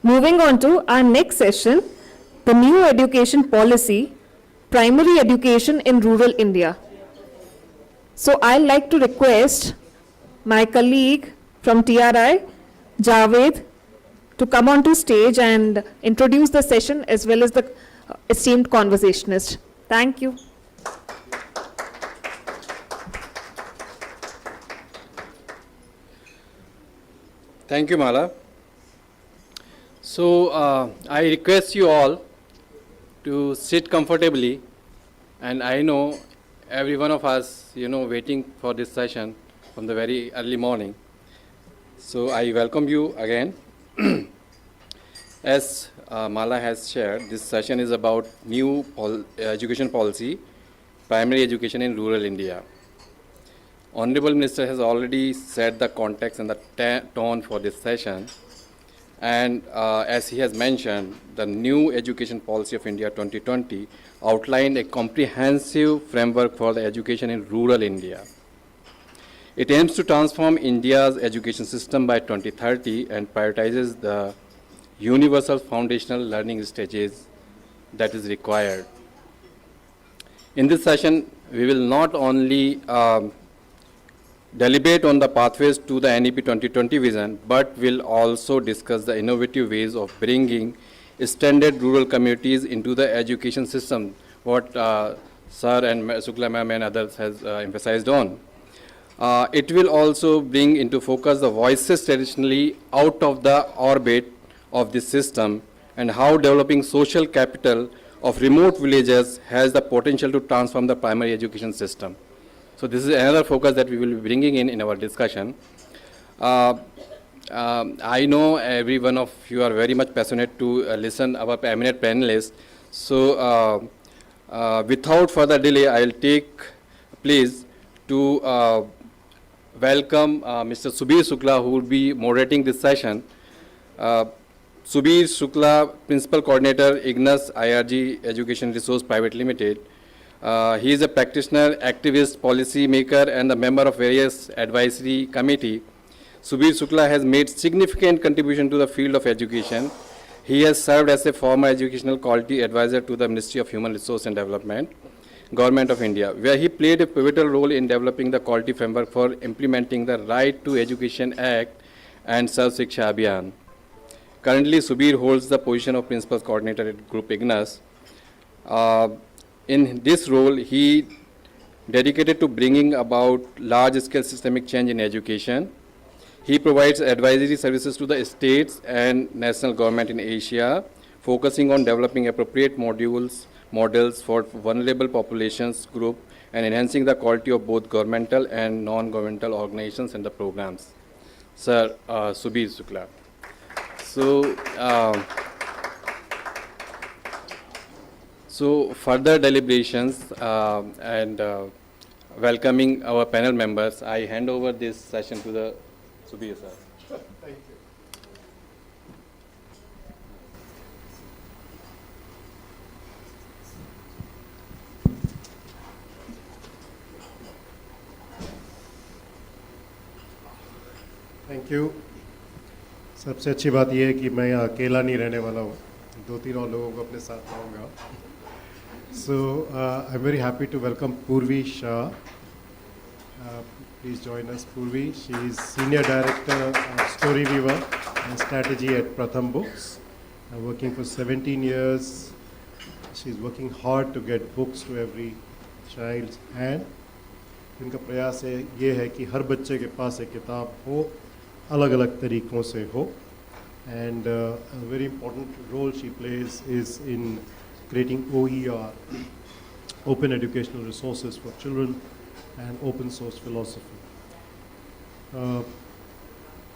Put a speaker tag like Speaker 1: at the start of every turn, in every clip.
Speaker 1: Moving on to our next session, the new education policy, primary education in rural India. So I'd like to request my colleague from TRI, Javed, to come onto stage and introduce the session as well as the esteemed conversationist. Thank you.
Speaker 2: Thank you, Mala. So I request you all to sit comfortably, and I know every one of us, waiting for this session from the very early morning. So I welcome you again. As Mala has shared, this session is about new education policy, primary education in rural India. Honorable Minister has already set the context and the tone for this session. And as he has mentioned, the new education policy of India 2020 outlined a comprehensive framework for the education in rural India. It aims to transform India's education system by 2030 and prioritizes the universal foundational learning stages that is required. In this session, we will not only deliberate on the pathways to the NEP 2020 vision, but will also discuss the innovative ways of bringing extended rural communities into the education system, what Sir and Sukla ma'am and others has emphasized on. It will also bring into focus the voices traditionally out of the orbit of this system and how developing social capital of remote villages has the potential to transform the primary education system. So this is another focus that we will be bringing in our discussion. I know every one of you are very much passionate to listen our eminent panelists. So without further delay, I will take place to welcome Mr. Subir Shukla, who will be moderating this session. Subir Shukla, Principal Coordinator, IGNUS IRG Education Resource Private Limited. He is a practitioner, activist, policy maker, and a member of various advisory committee. Subir Shukla has made significant contribution to the field of education. He has served as a former educational quality advisor to the Ministry of Human Resource and Development, Government of India, where he played a pivotal role in developing the quality framework for implementing the Right to Education Act and Sarv Shiksha Abhiyan. Currently, Subir holds the position of Principal Coordinator at Group IGNUS. In this role, he dedicated to bringing about large-scale systemic change in education. He provides advisory services to the states and national government in Asia, focusing on developing appropriate models for vulnerable populations group and enhancing the quality of both governmental and non-governmental organizations and the programs. Sir, Subir Shukla. So further deliberations and welcoming our panel members, I hand over this session to the Subir sir.
Speaker 3: Thank you. Thank you. सबसे अच्छी बात यह है कि मैं यहाँ अकेला नहीं रहने वाला हूँ, 2-3 और लोगों को अपने साथ लाऊंगा। So I'm very happy to welcome Purvi Shah. Please join us, Purvi. She is Senior Director of Story Weaver and Strategy at Pratham Books. Working for 17 years. She is working hard to get books to every child's hand. इनका प्रयास ये है कि हर बच्चे के पास एक किताब हो, अलग अलग तरीक़ों से हो. And a very important role she plays is in creating OER, Open Educational Resources for Children, and open source philosophy.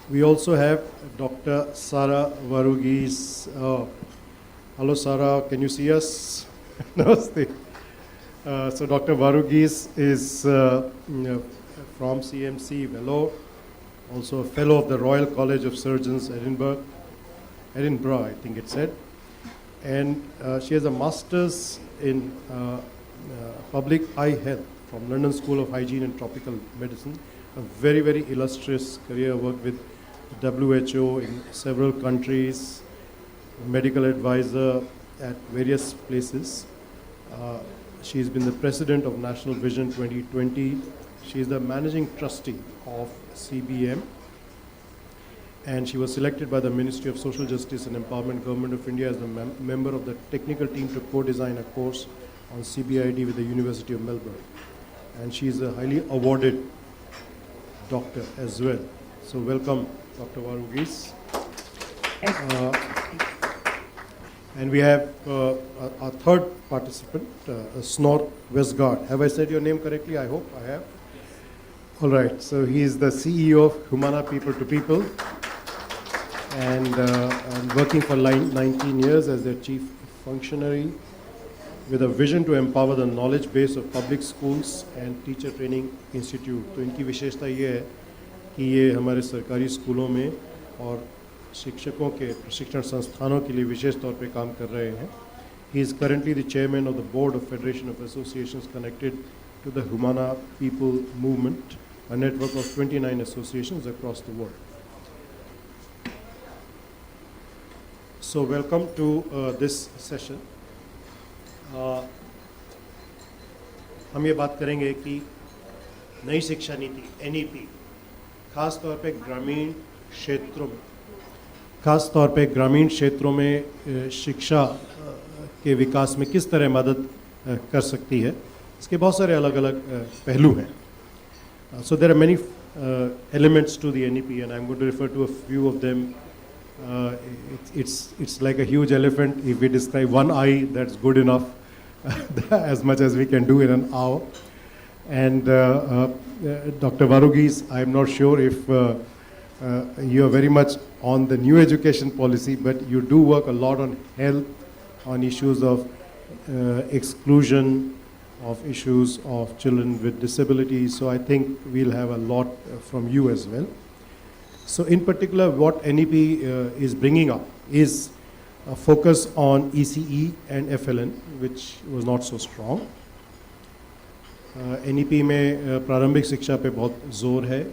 Speaker 3: We also have Dr. Sara Varugis. Hello Sara, can you see us? Namaste. So Dr. Varugis is from CMC Vellore, also a fellow of the Royal College of Surgeons, Edinburgh, I think it said. And she has a master's in public eye health from London School of Hygiene and Tropical Medicine. A very, very illustrious career, worked with WHO in several countries, medical advisor at various places. She's been the president of National Vision 2020. She's the managing trustee of CBM, and she was selected by the Ministry of Social Justice and Empowerment, Government of India, as a member of the technical team to co-design a course on CBID with the University of Melbourne. And she's a highly awarded doctor as well. So welcome, Dr. Varugis. And we have our third participant, Snor Westgard. Have I said your name correctly? I hope I have. All right, so he is the CEO of Humana People to People, and working for 19 years as their chief functionary with a vision to empower the knowledge base of public schools and teacher training institute. तो इनकी विशेषता ये है कि ये हमारे सरकारी स्कूलों में और शिक्षकों के प्रशिक्षण संस्थानों के लिए विशेष तौर पे काम कर रहे हैं. He is currently the chairman of the board of Federation of Associations connected to the Humana People movement, a network of 29 associations across the world. So welcome to this session. हम ये बात करेंगे कि नई शिक्षा नीति NEP खास तौर पे ग्रामीण क्षेत्रों में शिक्षा के विकास में किस तरह मदद कर सकती है, इसके बहुत सारे अलग अलग पहलू हैं. So there are many elements to the NEP, and I'm going to refer to a few of them. It's like a huge elephant. If we describe one eye, that's good enough, as much as we can do in an hour. And Dr. Varugis, I'm not sure if you are very much on the new education policy, but you do work a lot on health, on issues of exclusion, of issues of children with disabilities. So I think we'll have a lot from you as well. So in particular, what NEP is bringing up is a focus on ECE and FLN, which was not so strong. NEP में प्रारंभिक शिक्षा पे बहुत जोर है,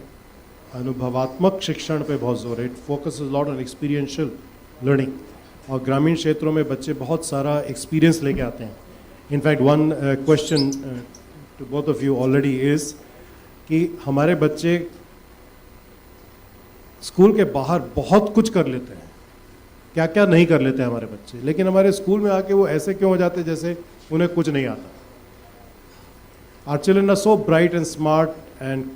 Speaker 3: अनुभवात्मक शिक्षण पे बहुत जोर है. It focuses a lot on experiential learning. और ग्रामीण क्षेत्रों में बच्चे बहुत सारा experience लेके आते हैं. In fact, one question to both of you already is कि हमारे बच्चे स्कूल के बाहर बहुत कुछ कर लेते हैं, क्या क्या नहीं कर लेते हैं हमारे बच्चे, लेकिन हमारे स्कूल में आके वो ऐसे क्यों हो जाते हैं जैसे उन्हें कुछ नहीं आता. Our children are so bright and smart and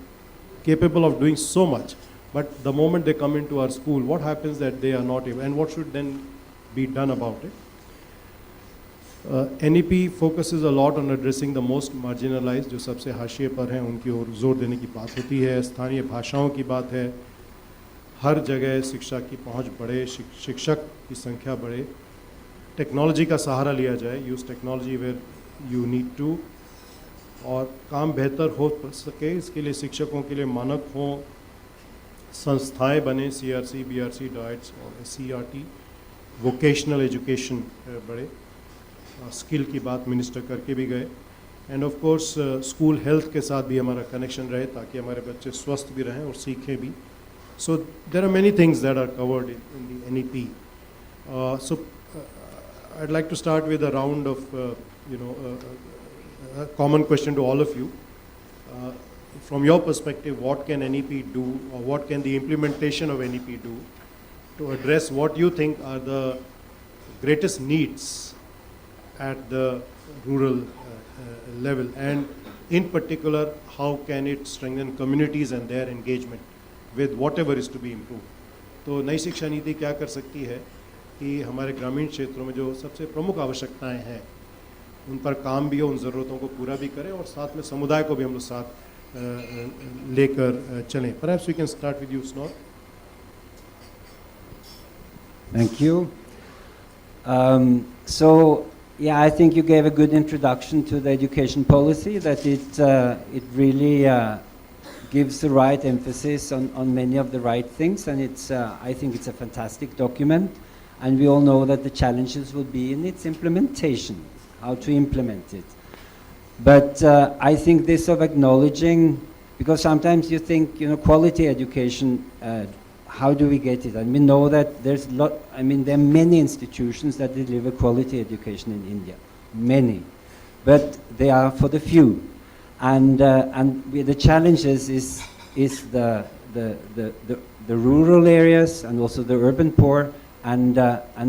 Speaker 3: capable of doing so much, but the moment they come into our school, what happens that they are not able, and what should then be done about it? NEP focuses a lot on addressing the most marginalized, जो सबसे हाशिए पर हैं, उनकी ओर जोर देने की बात होती है. स्थानीय भाषाओं की बात है, हर जगह शिक्षा की पहुंच बढ़े, शिक्षक की संख्या बढ़े, टेक्नोलॉजी का सहारा लिया जाए, use technology where you need to, और काम बेहतर हो सके इसके लिए शिक्षकों के लिए मानक हों, संस्थाएं बने, CRC, BRC, डाइट्स और CRT, वोकेशनल एजुकेशन बढ़े. स्किल की बात मिनिस्टर करके भी गए. End of course school health के साथ भी हमारा कनेक्शन रहे ताकि हमारे बच्चे स्वस्थ भी रहें और सीखें भी. So there are many things that are covered in the NEP. I'd like to start with a round of, a common question to all of you. From your perspective, what can NEP do, or what can the implementation of NEP do to address what you think are the greatest needs at the rural level, and in particular, how can it strengthen communities and their engagement with whatever is to be improved. तो नई शिक्षा नीति क्या कर सकती है कि हमारे ग्रामीण क्षेत्रों में जो सबसे प्रमुख आवश्यकताएं हैं उन पर काम भी हो, उन ज़रूरतों को पूरा भी करें, और साथ में समुदाय को भी हम लोग साथ लेकर चलें. Perhaps we can start with you, Snor.
Speaker 4: Thank you. So, yeah, I think you gave a good introduction to the education policy, that it really gives the right emphasis on many of the right things, and I think it's a fantastic document, and we all know that the challenges will be in its implementation, how to implement it. But I think this of acknowledging, because sometimes you think, quality education, how do we get it? And we know that there's there are many institutions that deliver quality education in India, many, but they are for the few, and the challenges is the rural areas and also the urban poor, and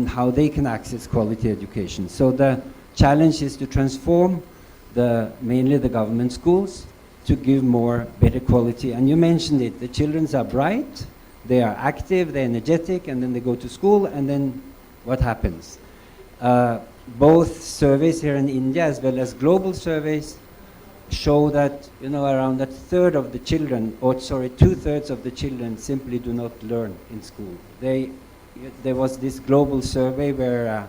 Speaker 4: how they can access quality education. So the challenge is to transform mainly the government schools to give more better quality. And you mentioned it, the children are bright, they are active, they're energetic, and then they go to school, and then what happens? Both surveys here in India as well as global surveys show that around a third of the children, or sorry, 2/3 of the children simply do not learn in school. There was this global survey where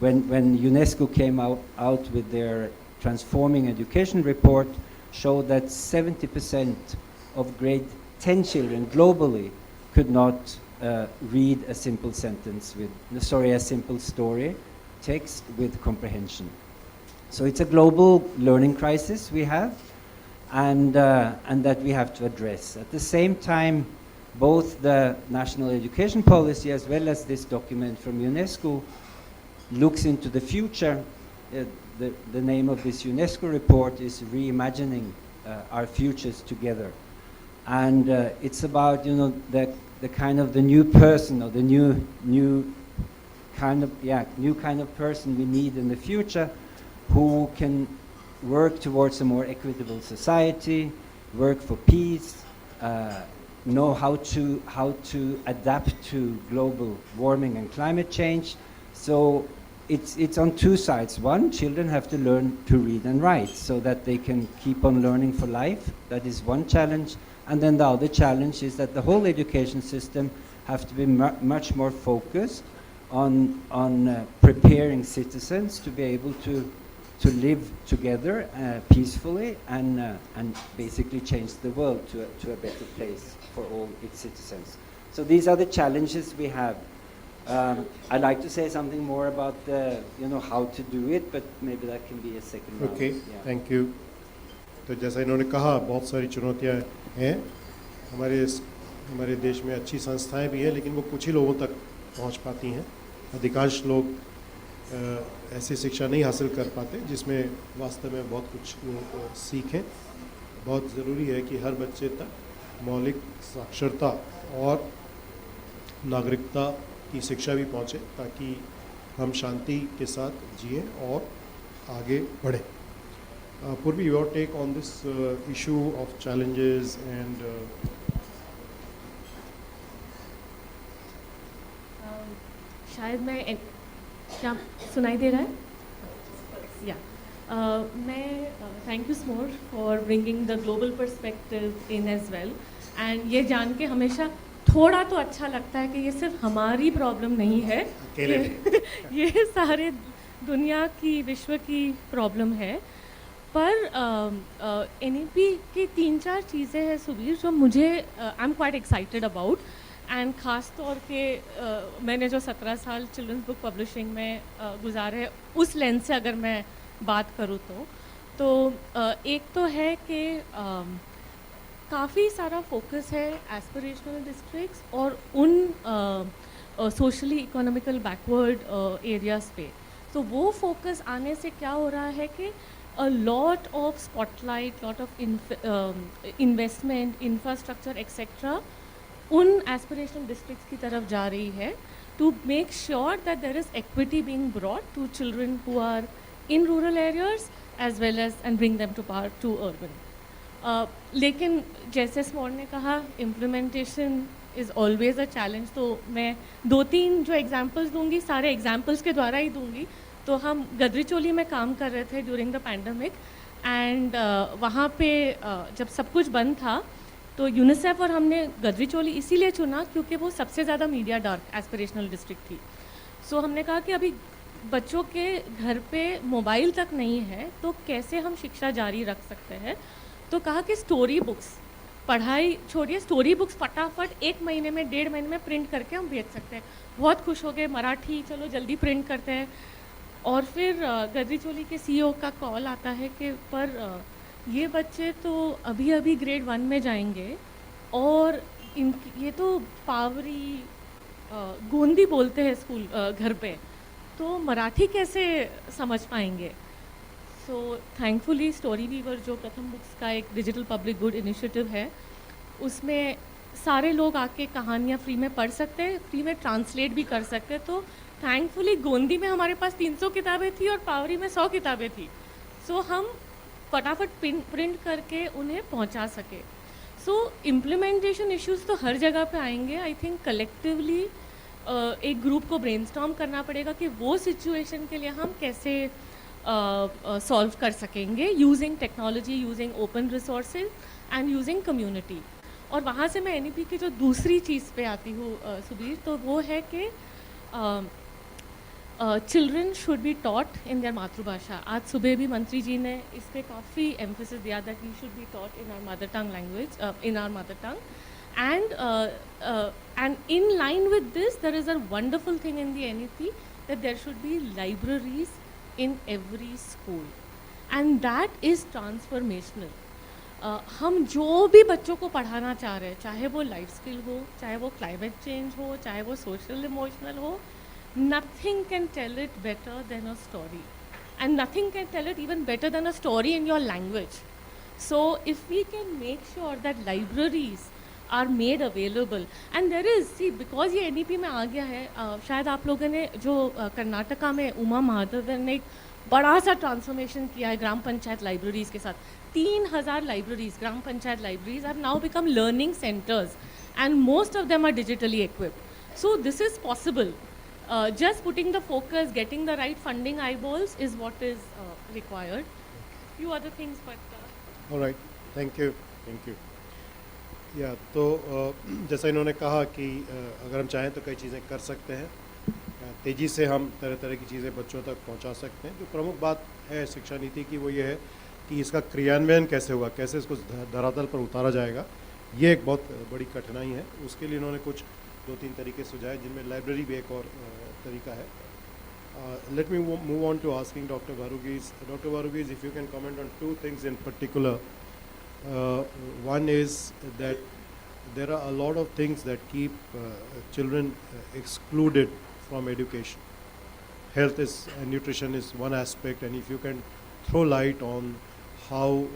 Speaker 4: when UNESCO came out with their Transforming Education report, showed that 70% of grade 10 children globally could not read a simple sentence a simple story text with comprehension. So it's a global learning crisis we have, and that we have to address. At the same time, both the national education policy as well as this document from UNESCO looks into the future. The name of this UNESCO report is Reimagining Our Futures Together. And it's about, the kind of the new person, or the new kind of person we need in the future, who can work towards a more equitable society, work for peace, know how to adapt to global warming and climate change. So it's on two sides. One, children have to learn to read and write so that they can keep on learning for life. That is one challenge. And then the other challenge is that the whole education system have to be much more focused on preparing citizens to be able to live together peacefully and basically change the world to a better place for all its citizens. So these are the challenges we have. I'd like to say something more about how to do it, but maybe that can be a second round.
Speaker 3: Okay,
Speaker 4: Yeah.
Speaker 3: thank you. तो जैसा इन्होंने कहा, बहुत सारी चुनौतियां हैं हमारे देश में। अच्छी संस्थाएं भी हैं, लेकिन वो कुछ ही लोगों तक पहुंच पाती हैं। अधिकांश लोग ऐसी शिक्षा नहीं हासिल कर पाते जिसमें वास्तव में बहुत कुछ सीखें। बहुत ज़रूरी है कि हर बच्चे तक मौलिक साक्षरता और नागरिकता की शिक्षा भी पहुँचे, ताकि हम शांति के साथ जिए और आगे बढ़ें। Purvi, your take on this issue of challenges and
Speaker 5: शायद मैं क्या सुनाई दे रहा है या मैं thank you more for bringing the global perspective in as well, and ये जान के हमेशा थोड़ा तो अच्छा लगता है कि ये सिर्फ हमारी प्रॉब्लम नहीं है, ये सारे दुनिया की, विश्व की प्रॉब्लम है। पर NEP की 3-4 चीज़ें हैं सुबीर, जो मुझे I am quite excited about, and ख़ास तौर पे मैंने जो 17 साल चिल्ड्रंस बुक पब्लिशिंग में गुजारे, उस लेंस से अगर मैं बात करूँ तो एक तो है कि काफ़ी सारा फोकस है एस्पिरेशनल डिस्ट्रिक्ट्स और उन सोशली इकोनॉमिकल बैकवर्ड एरियाज़ पे। तो वो फोकस आने से क्या हो रहा है कि a lot of spotlight, lot of investment, infrastructure, etc. उन aspirational districts की तरफ जा रही है to make sure that there is equity being brought to children who are in rural areas as well as and bring them to urban. लेकिन जैसे small ने कहा, implementation is always a challenge. तो मैं 2-3 जो examples दूंगी, सारे examples के द्वारा ही दूंगी। तो हम गदरीचोली में काम कर रहे थे ड्यूरिंग द पैंडमिक, एंड वहाँ पे जब सब कुछ बंद था तो यूनिसेफ और हमने गदरीचोली इसीलिए चुना क्योंकि वो सबसे ज़्यादा मीडिया डार्क एस्पिरेशनल डिस्ट्रिक्ट थी। सो हमने कहा कि अभी बच्चों के घर पे मोबाइल तक नहीं है, तो कैसे हम शिक्षा जारी रख सकते हैं। तो कहा कि स्टोरी बुक्स, पढ़ाई छोड़िए, स्टोरी बुक्स फटाफट 1 महीने में, 1.5 महीने में प्रिंट करके हम भेज सकते हैं। बहुत खुश हो गए, मराठी चलो जल्दी प्रिंट करते हैं। और फिर गदरीचोली के CEO का कॉल आता है कि पर ये बच्चे तो अभी अभी ग्रेड 1 में जाएंगे और इन ये तो पावरी गोंदी बोलते हैं स्कूल घर पे, तो मराठी कैसे समझ पाएंगे? सो थैंकफुली स्टोरी वीवर जो प्रथम बुक्स का एक डिजिटल पब्लिक गुड इनिशिएटिव है, उसमें सारे लोग आके कहानियाँ फ्री में पढ़ सकते हैं, फ्री में ट्रांसलेट भी कर सकते हैं। तो थैंकफुली गोंदी में हमारे पास 300 किताबें थी और पावरी में 100 किताबें थी। सो हम फटाफट प्रिंट करके उन्हें पहुंचा सके। सो इम्प्लीमेंटेशन इश्यूज तो हर जगह पे आएंगे। आई थिंक कलेक्टिवली एक ग्रुप को ब्रेनस्टॉर्म करना पड़ेगा कि वो सिचुएशन के लिए हम कैसे सॉल्व कर सकेंगे, using technology, using open resources and using community. और वहाँ से मैं एनईपी की जो दूसरी चीज़ पे आती हूँ सुबीर, तो वो है कि children should be taught in their मातृभाषा। आज सुबह भी मंत्री जी ने इस पर काफ़ी एम्फेसिस दिया that he should be taught in our mother tongue language, in our mother tongue. And in line with this, there is a wonderful thing in the NEP that there should be libraries in every school, and that is transformational. हम जो भी बच्चों को पढ़ाना चाह रहे हैं, चाहे वो लाइफ स्किल हो, चाहे वो क्लाइमेट चेंज हो, चाहे वो सोशल इमोशनल हो, nothing can tell it better than a story, and nothing can tell it even better than a story in your language. So if we can make sure that libraries are made available, and there is, see, because ये NEP में आ गया है, शायद आप लोगों ने जो कर्नाटका में उमा महादेवन ने एक बड़ा सा ट्रांसफॉर्मेशन किया है ग्राम पंचायत लाइब्रेरीज के साथ। 3000 libraries, gram panchayat libraries have now become learning centres, and most of them are digitally equipped. So this is possible. Just putting the focus, getting the right funding eyeballs is what is required. Few other things, but
Speaker 3: All right, thank you, thank you. या तो जैसा इन्होंने कहा कि अगर हम चाहें तो कई चीज़ें कर सकते हैं, तेज़ी से हम तरह तरह की चीज़ें बच्चों तक पहुंचा सकते हैं। जो प्रमुख बात है शिक्षा नीति की वो ये है कि इसका क्रियान्वयन कैसे होगा, कैसे इसको धरातल पर उतारा जाएगा, ये एक बहुत बड़ी कठिनाई है। उसके लिए इन्होंने कुछ 2-3 तरीके सुझाए, जिनमें लाइब्रेरी भी एक और तरीका है। Let me move on to asking Dr. Varugis. Dr. Varugis, if you can comment on 2 things in particular. One is that there are a lot of things that keep children excluded from education. Health and nutrition is one aspect, and if you can throw light on how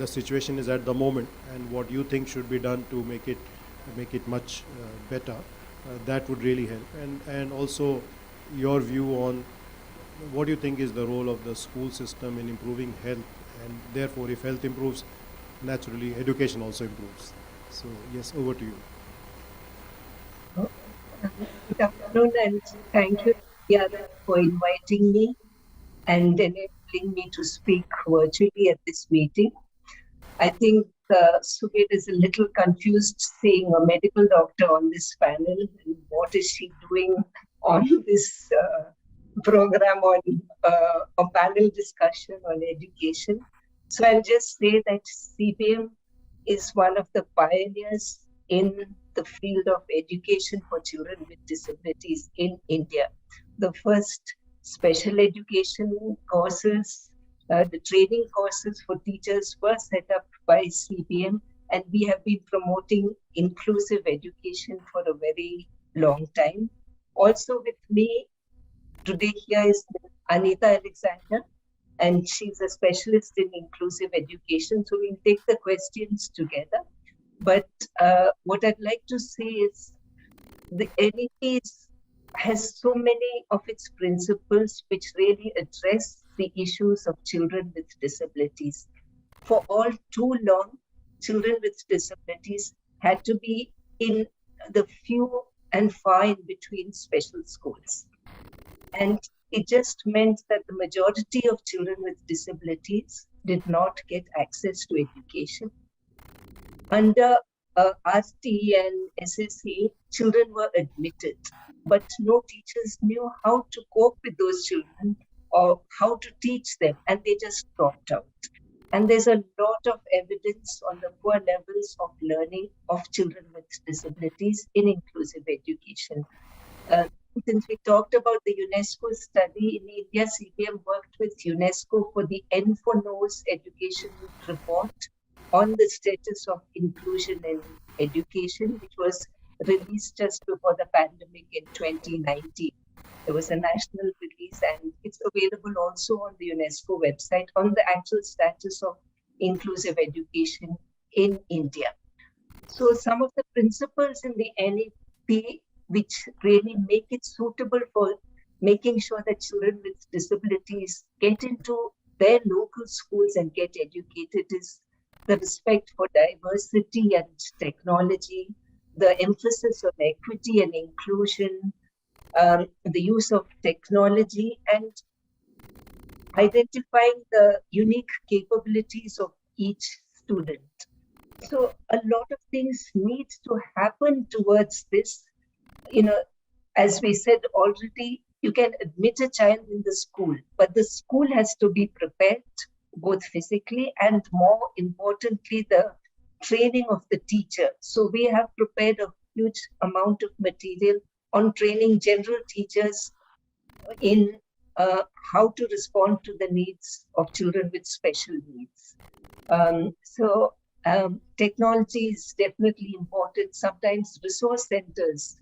Speaker 3: the situation is at the moment and what you think should be done to make it much better, that would really help. And also your view on what do you think is the role of the school system in improving health, and therefore if health improves, naturally education also improves. So yes, over to you.
Speaker 6: Good afternoon, and thank you, Yada, for inviting me and enabling me to speak virtually at this meeting. I think Sugit is a little confused seeing a medical doctor on this panel, and what is she doing on this program on a panel discussion on education. So I'll just say that CPM is one of the pioneers in the field of education for children with disabilities in India. The first special education courses, the training courses for teachers were set up by CPM, and we have been promoting inclusive education for a very long time. Also with me today here is Anita Alexander, and she's a specialist in inclusive education. So we'll take the questions together. But what I'd like to say is the NEP has so many of its principles which really address the issues of children with disabilities. For all too long, children with disabilities had to be in the few and far in between special schools. And it just meant that the majority of children with disabilities did not get access to education. Under RT and SSA, children were admitted, but no teachers knew how to cope with those children or how to teach them, and they just dropped out. And there's a lot of evidence on the poor levels of learning of children with disabilities in inclusive education. Since we talked about the UNESCO study in India, CPM worked with UNESCO for the N for Nose education report. on the status of inclusion in education, which was released just before the pandemic in 2019. There was a national release, and it's available also on the UNESCO website on the actual status of inclusive education in India. So some of the principles in the NEP which really make it suitable for making sure that children with disabilities get into their local schools and get educated is the respect for diversity and technology, the emphasis on equity and inclusion, the use of technology, and identifying the unique capabilities of each student. So a lot of things need to happen towards this. You know, as we said already, you can admit a child in the school, but the school has to be prepared, both physically and more importantly, the training of the teacher. So we have prepared a huge amount of material on training general teachers in how to respond to the needs of children with special needs. Technology is definitely important. Sometimes resource centers,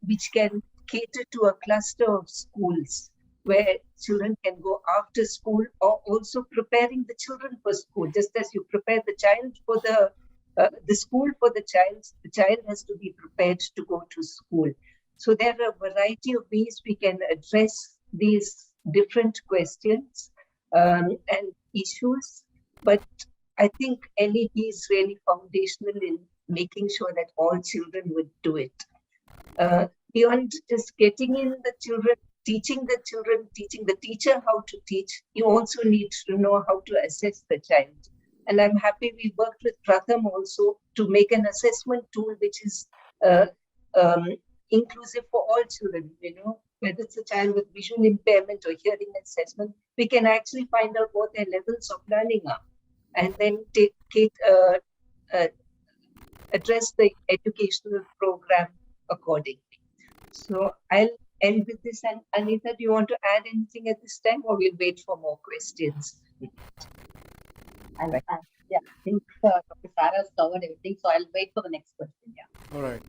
Speaker 6: which can cater to a cluster of schools where children can go after school, or also preparing the children for school. Just as you prepare the child for the school for the child has to be prepared to go to school. So there are a variety of ways we can address these different questions and issues, but I think NEP is really foundational in making sure that all children would do it. Beyond just getting in the children, teaching the teacher how to teach, you also need to know how to assess the child. And I'm happy we worked with Pratham also to make an assessment tool which is inclusive for all children, whether it's a child with visual impairment or hearing assessment, we can actually find out what their levels of learning are, and then address the educational program accordingly. So I'll end with this. And Anita, do you want to add anything at this time, or we'll wait for more questions?
Speaker 7: Yeah, I think Dr. Sarah has covered everything, so I'll wait for the next question. Yeah.
Speaker 3: All right.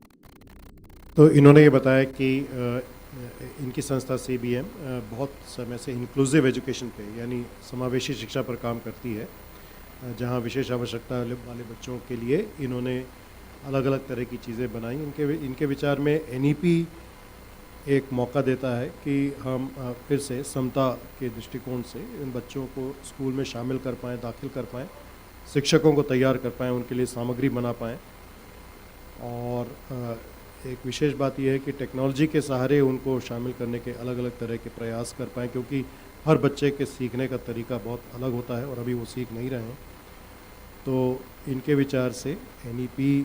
Speaker 3: तो इन्होंने ये बताया कि इनकी संस्था CBM बहुत समय से इंक्लूसिव एजुकेशन पे यानी समावेशी शिक्षा पर काम करती है, जहाँ विशेष आवश्यकता वाले बच्चों के लिए इन्होंने अलग अलग तरह की चीज़ें बनाई। इनके विचार में NEP एक मौका देता है कि हम फिर से समता के दृष्टिकोण से इन बच्चों को स्कूल में शामिल कर पाएँ, दाखिल कर पाएँ, शिक्षकों को तैयार कर पाएँ, उनके लिए सामग्री बना पाएँ। और एक विशेष बात यह है कि टेक्नोलॉजी के सहारे उनको शामिल करने के अलग अलग तरह के प्रयास कर पाएँ, क्योंकि हर बच्चे के सीखने का तरीका बहुत अलग होता है और अभी वो सीख नहीं रहे हैं। तो इनके विचार से NEP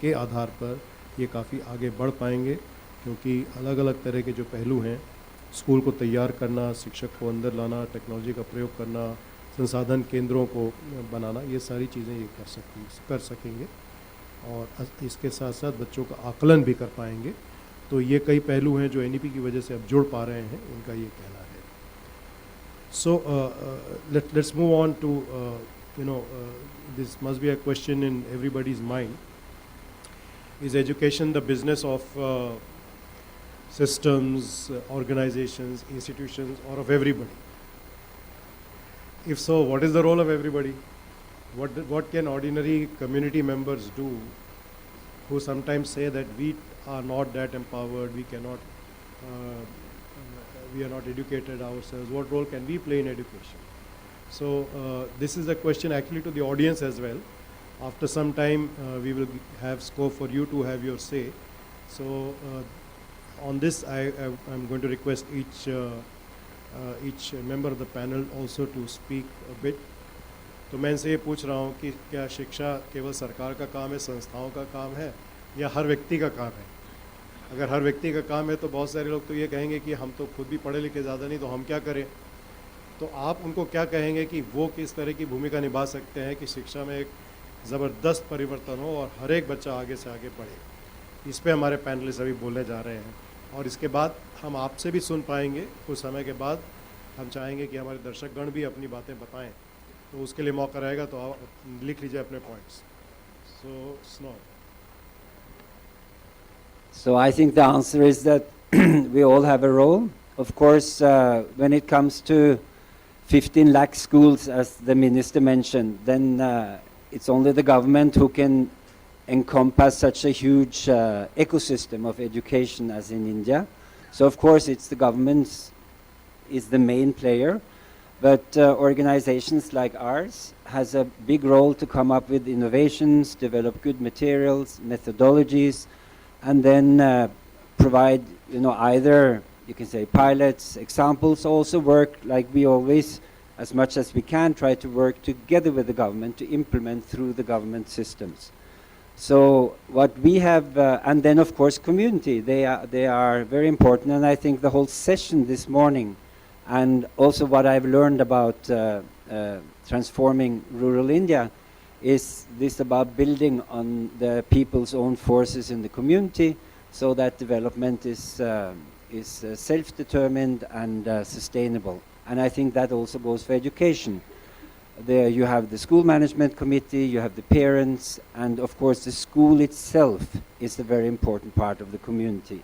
Speaker 3: के आधार पर ये काफ़ी आगे बढ़ पाएंगे, क्योंकि अलग अलग तरह के जो पहलू हैं, स्कूल को तैयार करना, शिक्षक को अंदर लाना, टेक्नोलॉजी का प्रयोग करना, संसाधन केंद्रों को बनाना, ये सारी चीज़ें ये कर सकेंगे और इसके साथ साथ बच्चों का आकलन भी कर पाएंगे। तो ये कई पहलू हैं जो NEP की वजह से अब जुड़ पा रहे हैं, उनका ये कहना है। So let's move on to this must be a question in everybody's mind. Is education the business of systems, organizations, institutions, or of everybody? If so, what is the role of everybody? What can ordinary community members do who sometimes say that we are not that empowered, we are not educated ourselves? What role can we play in education? So this is a question actually to the audience as well. After some time, we will have scope for you to have your say. So on this, I'm going to request each member of the panel also to speak a bit. तो मैं इनसे ये पूछ रहा हूँ कि क्या शिक्षा केवल सरकार का काम है, संस्थाओं का काम है, या हर व्यक्ति का काम है? अगर हर व्यक्ति का काम है तो बहुत सारे लोग तो ये कहेंगे कि हम तो खुद भी पढ़े लिखे ज़्यादा नहीं, तो हम क्या करें? तो आप उनको क्या कहेंगे कि वो किस तरह की भूमिका निभा सकते हैं कि शिक्षा में एक ज़बरदस्त परिवर्तन हो और हर एक बच्चा आगे से आगे पढ़े? इस पे हमारे पैनलिस्ट अभी बोलने जा रहे हैं, और इसके बाद हम आपसे भी सुन पाएंगे। कुछ समय के बाद हम चाहेंगे कि हमारे दर्शकगण भी अपनी बातें बताएं। तो उसके लिए मौका रहेगा, तो आप लिख लीजिए अपने points. So, Snow.
Speaker 4: So I think the answer is that we all have a role. Of course, when it comes to 15 lakh schools, as the minister mentioned, then it's only the government who can encompass such a huge ecosystem of education as in India. So of course, it's the government is the main player, but organizations like ours has a big role to come up with innovations, develop good materials, methodologies, and then provide, either you can say pilots, examples, also work like we always, as much as we can, try to work together with the government to implement through the government systems. So what we have, and then of course community, they are very important, and I think the whole session this morning, and also what I've learned about transforming rural India, is this about building on the people's own forces in the community, so that development is self-determined and sustainable. And I think that also goes for education. There you have the school management committee, you have the parents, and of course the school itself is a very important part of the community.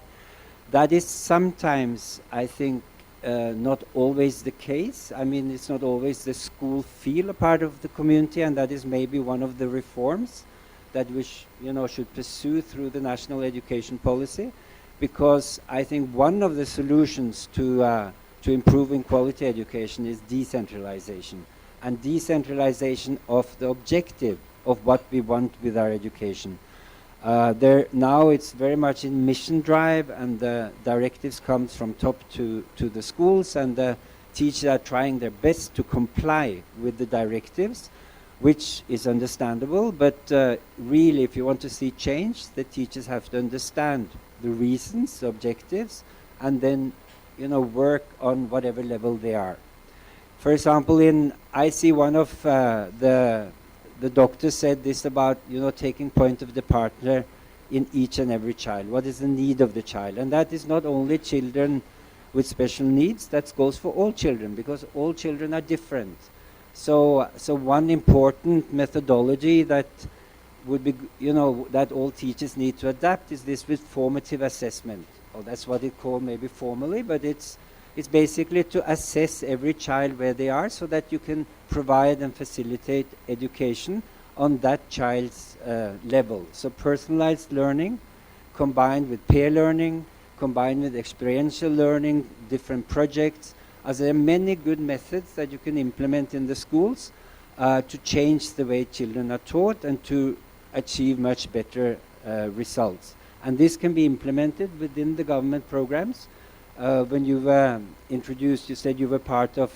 Speaker 4: That is sometimes, I think, not always the case. I mean, it's not always the school feel a part of the community, and that is maybe one of the reforms that we should pursue through the national education policy, because I think one of the solutions to improving quality education is decentralization, and decentralization of the objective of what we want with our education. Now it's very much in mission drive, and the directives comes from top to the schools, and the teachers are trying their best to comply with the directives, which is understandable, but really if you want to see change, the teachers have to understand the reasons, the objectives, and then work on whatever level they are. For example, I see one of the doctors said this about taking point of departure in each and every child. What is the need of the child? And that is not only children with special needs, that goes for all children, because all children are different. So one important methodology that would be, that all teachers need to adapt is this with formative assessment. Or that's what it's called maybe formally, but it's basically to assess every child where they are, so that you can provide and facilitate education on that child's level. So personalized learning combined with peer learning, combined with experiential learning, different projects. As there are many good methods that you can implement in the schools to change the way children are taught and to achieve much better results. And this can be implemented within the government programs. When you were introduced, you said you were part of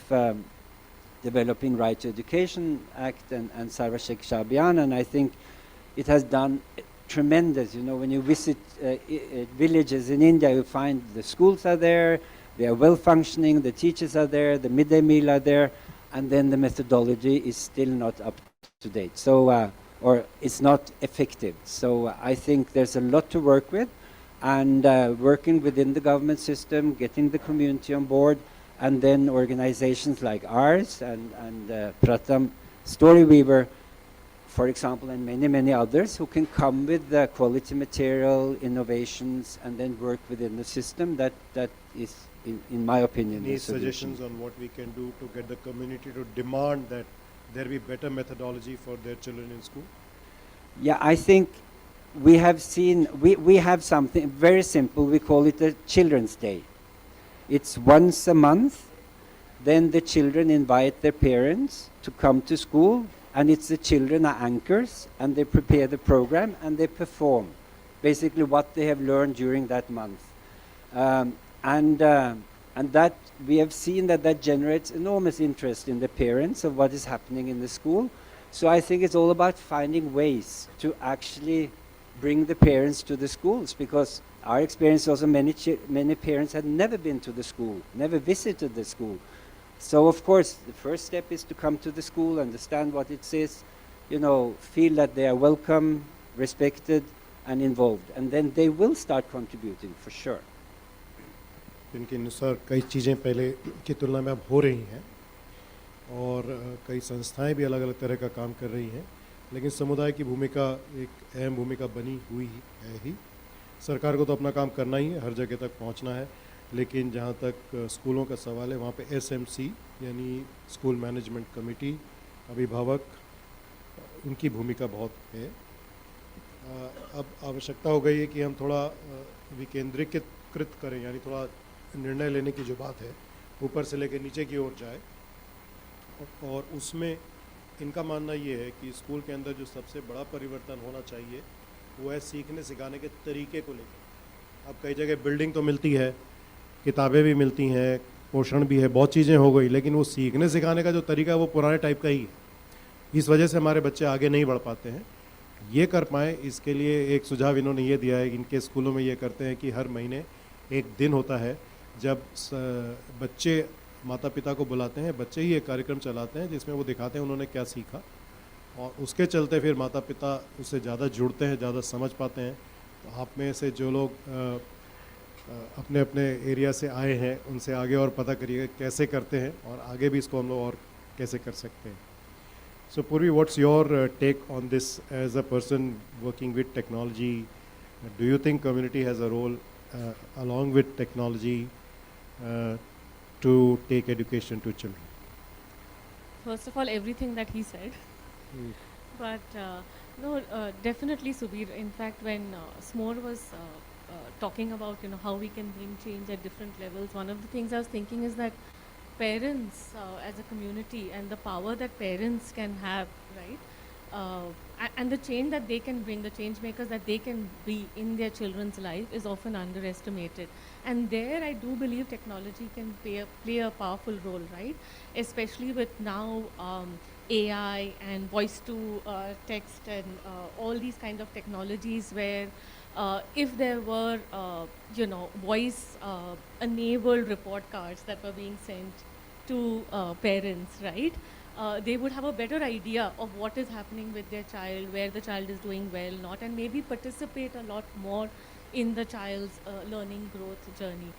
Speaker 4: developing Right to Education Act and Sarva Shiksha Abhiyan, and I think it has done tremendous. When you visit villages in India, you find the schools are there, they are well functioning, the teachers are there, the midday meal are there, and then the methodology is still not up to date. So, or it's not effective. So I think there's a lot to work with, and working within the government system, getting the community on board, and then organizations like ours and Pratham Story Weaver, for example, and many others who can come with the quality material, innovations, and then work within the system. That is, in my opinion,
Speaker 3: Any
Speaker 4: the solution.
Speaker 3: suggestions on what we can do to get the community to demand that there be better methodology for their children in school?
Speaker 4: Yeah, I think we have seen, we have something very simple. We call it a Children's Day. It's once a month. Then the children invite their parents to come to school, and it's the children are anchors, and they prepare the program and they perform basically what they have learned during that month. And that we have seen that generates enormous interest in the parents of what is happening in the school. So I think it's all about finding ways to actually bring the parents to the schools, because our experience also, many parents had never been to the school, never visited the school. So of course the first step is to come to the school, understand what it is, feel that they are welcome, respected and involved, and then they will start contributing for sure.
Speaker 3: इनके अनुसार कई चीज़ें पहले की तुलना में अब हो रही हैं, और कई संस्थाएं भी अलग अलग तरह का काम कर रही हैं, लेकिन समुदाय की भूमिका एक अहम भूमिका बनी हुई है ही। सरकार को तो अपना काम करना ही है, हर जगह तक पहुंचना है, लेकिन जहां तक स्कूलों का सवाल है वहां पे एसएमसी यानी स्कूल मैनेजमेंट कमेटी, अभिभावक, उनकी भूमिका बहुत है। अब आवश्यकता हो गई है कि हम थोड़ा विकेंद्रीकृत करें, यानी थोड़ा निर्णय लेने की जो बात है ऊपर से लेकर नीचे की ओर जाए, और उसमें इनका मानना ये है कि स्कूल के अंदर जो सबसे बड़ा परिवर्तन होना चाहिए वो है सीखने सिखाने के तरीके को लेकर। अब कई जगह बिल्डिंग तो मिलती है, किताबें भी मिलती हैं, पोषण भी है, बहुत चीज़ें हो गई, लेकिन वो सीखने सिखाने का जो तरीका है वो पुराने टाइप का ही है। इस वजह से हमारे बच्चे आगे नहीं बढ़ पाते हैं। ये कर पाएँ इसके लिए एक सुझाव इन्होंने ये दिया है, इनके स्कूलों में ये करते हैं कि हर महीने एक दिन होता है जब बच्चे माता पिता को बुलाते हैं, बच्चे ही एक कार्यक्रम चलाते हैं जिसमें वो दिखाते हैं उन्होंने क्या सीखा, और उसके चलते फिर माता पिता उससे ज़्यादा जुड़ते हैं, ज़्यादा समझ पाते हैं। तो आप में से जो लोग अपने अपने एरिया से आए हैं उनसे आगे और पता करिएगा कैसे करते हैं, और आगे भी इसको हम लोग और कैसे कर सकते हैं। So Purvi, what's your take on this as a person working with technology? Do you think community has a role along with technology to take education to children?
Speaker 5: First of all, everything that he said. But no, definitely Subir. In fact, when Smore was talking about how we can bring change at different levels, one of the things I was thinking is that parents as a community and the power that parents can have, right? And the change that they can bring, the change makers that they can be in their children's life is often underestimated. And there I do believe technology can play a powerful role, right? Especially with now AI and voice to text and all these kind of technologies where if there were, voice enabled report cards that were being sent to parents, right? They would have a better idea of what is happening with their child, where the child is doing well, not, and maybe participate a lot more in the child's learning growth journey.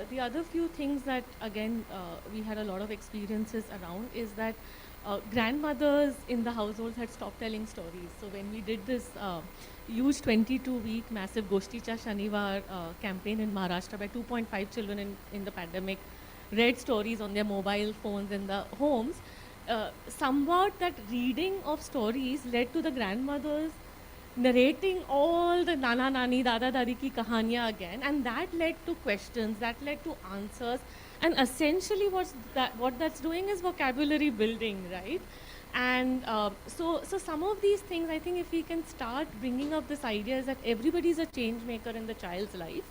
Speaker 5: The other few things that, again, we had a lot of experiences around is that grandmothers in the households had stopped telling stories. So when we did this huge 22-week massive Goshticha Shanivar campaign in Maharashtra, where 2.5 children in the pandemic read stories on their mobile phones in the homes, somewhat that reading of stories led to the grandmothers narrating all the Nana Nani, Dada Dadi ki kahaniyan again, and that led to questions, that led to answers, and essentially what that's doing is vocabulary building, right? And so some of these things, I think if we can start bringing up this idea is that everybody is a change maker in the child's life,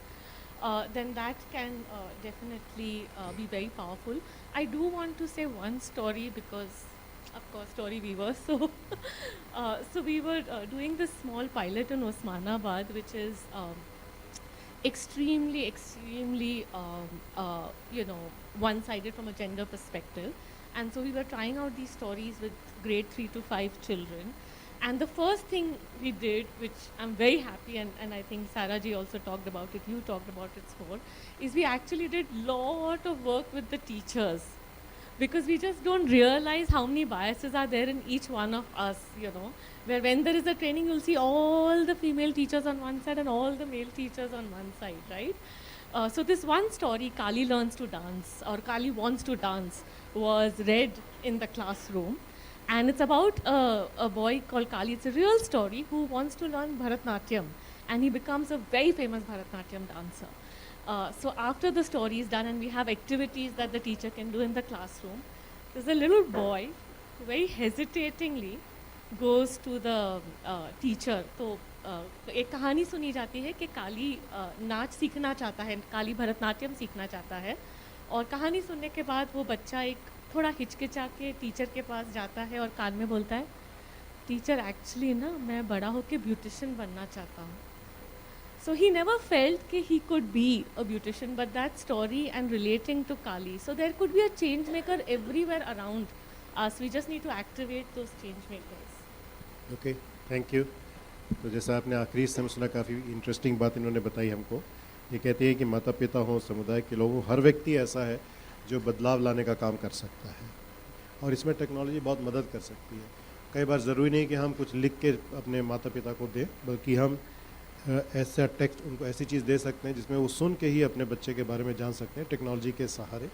Speaker 5: then that can definitely be very powerful. I do want to say one story because, of course, story weaver. So, so we were doing this small pilot in Osmanabad, which is extremely, one-sided from a gender perspective. And so we were trying out these stories with grade 3 to 5 children. And the first thing we did, which I'm very happy, and I think Sarah ji also talked about it, you talked about it more, is we actually did lot of work with the teachers. Because we just don't realize how many biases are there in each one of us, where when there is a training, you'll see all the female teachers on one side and all the male teachers on one side, right? So this one story, Kali learns to dance, or Kali wants to dance, was read in the classroom. And it's about a boy called Kali. It's a real story who wants to learn Bharatnatyam. And he becomes a very famous Bharatnatyam dancer. So after the story is done and we have activities that the teacher can do in the classroom, there's a little boy who very hesitatingly goes to the teacher. तो एक कहानी सुनी जाती है कि काली नाच सीखना चाहता है, काली भरतनाट्यम सीखना चाहता है, और कहानी सुनने के बाद वो बच्चा एक थोड़ा हिचकिचा के टीचर के पास जाता है और कान में बोलता है, टीचर एक्चुअली ना मैं बड़ा होके ब्यूटिशियन बनना चाहता हूँ. So he never felt कि he could be a beautician, but that story and relating to Kali. So there could be a change maker everywhere around us. We just need to activate those change makers.
Speaker 3: Okay, thank you. तो जैसा आपने आखिरी हिस्से में सुना, काफ़ी interesting बात इन्होंने बताई हमको. ये कहती है कि माता पिता हों, समुदाय के लोग हों, हर व्यक्ति ऐसा है जो बदलाव लाने का काम कर सकता है. और इसमें टेक्नोलॉजी बहुत मदद कर सकती है। कई बार ज़रूरी नहीं कि हम कुछ लिख के अपने माता पिता को दें, बल्कि हम ऐसा टेक्स्ट उनको ऐसी चीज़ दे सकते हैं जिसमें वो सुन के ही अपने बच्चे के बारे में जान सकते हैं टेक्नोलॉजी के सहारे,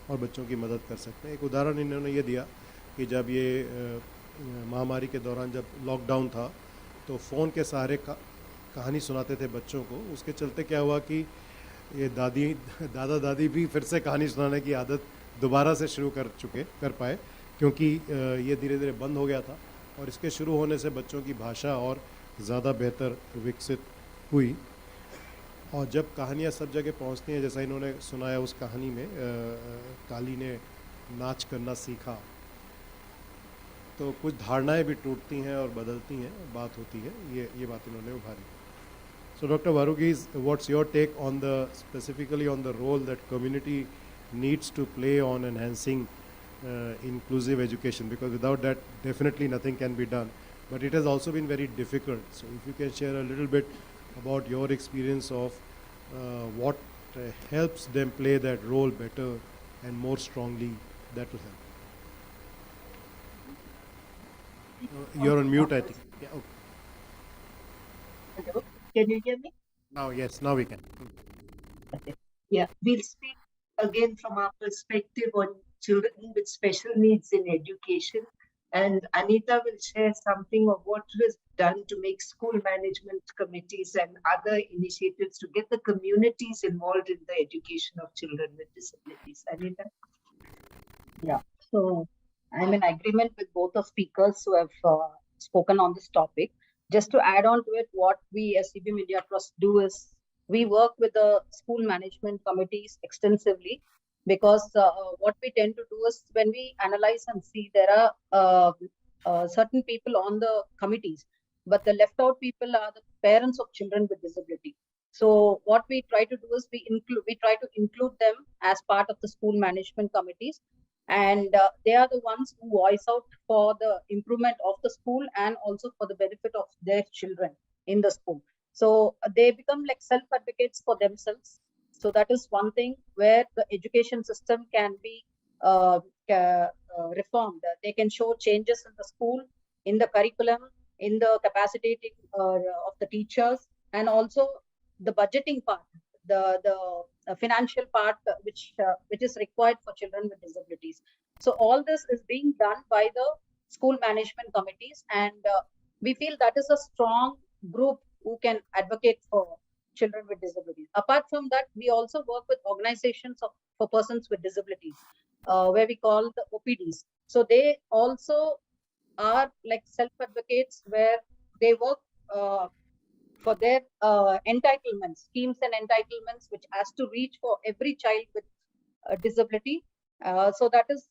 Speaker 3: और बच्चों की मदद कर सकते हैं। एक उदाहरण इन्होंने ये दिया कि जब ये महामारी के दौरान जब लॉकडाउन था तो फ़ोन के सहारे कहानी सुनाते थे बच्चों को। उसके चलते क्या हुआ कि ये दादा दादी भी फिर से कहानी सुनाने की आदत दोबारा से शुरू कर पाए, क्योंकि ये धीरे धीरे बंद हो गया था, और इसके शुरू होने से बच्चों की भाषा और ज़्यादा बेहतर विकसित हुई। और जब कहानियाँ सब जगह पहुँचती हैं, जैसा इन्होंने सुनाया उस कहानी में काली ने नाच करना सीखा, तो कुछ धारणाएं भी टूटती हैं और बदलती हैं, बात होती है, ये बात इन्होंने उभारी। So Dr. Varugis, what's your take on specifically on the role that community needs to play on enhancing inclusive education? Because without that, definitely nothing can be done. But it has also been very difficult. So if you can share a little bit about your experience of what helps them play that role better and more strongly, that will help. You're on mute, I think. Yeah, okay.
Speaker 6: Hello, can you hear me?
Speaker 3: Now, yes, now we can.
Speaker 6: Okay. Yeah, we'll speak again from our perspective on children with special needs in education. And Anita will share something of what was done to make school management committees and other initiatives to get the communities involved in the education of children with disabilities. Anita?
Speaker 7: Yeah, so I'm in agreement with both the speakers who have spoken on this topic. Just to add on to it, what we as CB Media Trust do is we work with the school management committees extensively, because what we tend to do is when we analyze and see, there are certain people on the committees, but the left out people are the parents of children with disability. So what we try to do is we try to include them as part of the school management committees, and they are the ones who voice out for the improvement of the school and also for the benefit of their children in the school. So they become like self advocates for themselves. So that is one thing where the education system can be reformed. They can show changes in the school, in the curriculum, in the capacitating of the teachers, and also the budgeting part, the financial part which is required for children with disabilities. So all this is being done by the school management committees, and we feel that is a strong group who can advocate for children with disabilities. Apart from that, we also work with organizations for persons with disabilities, where we call the OPDs. So they also are like self-advocates, where they work for their entitlements, schemes and entitlements, which has to reach for every child with a disability. So that is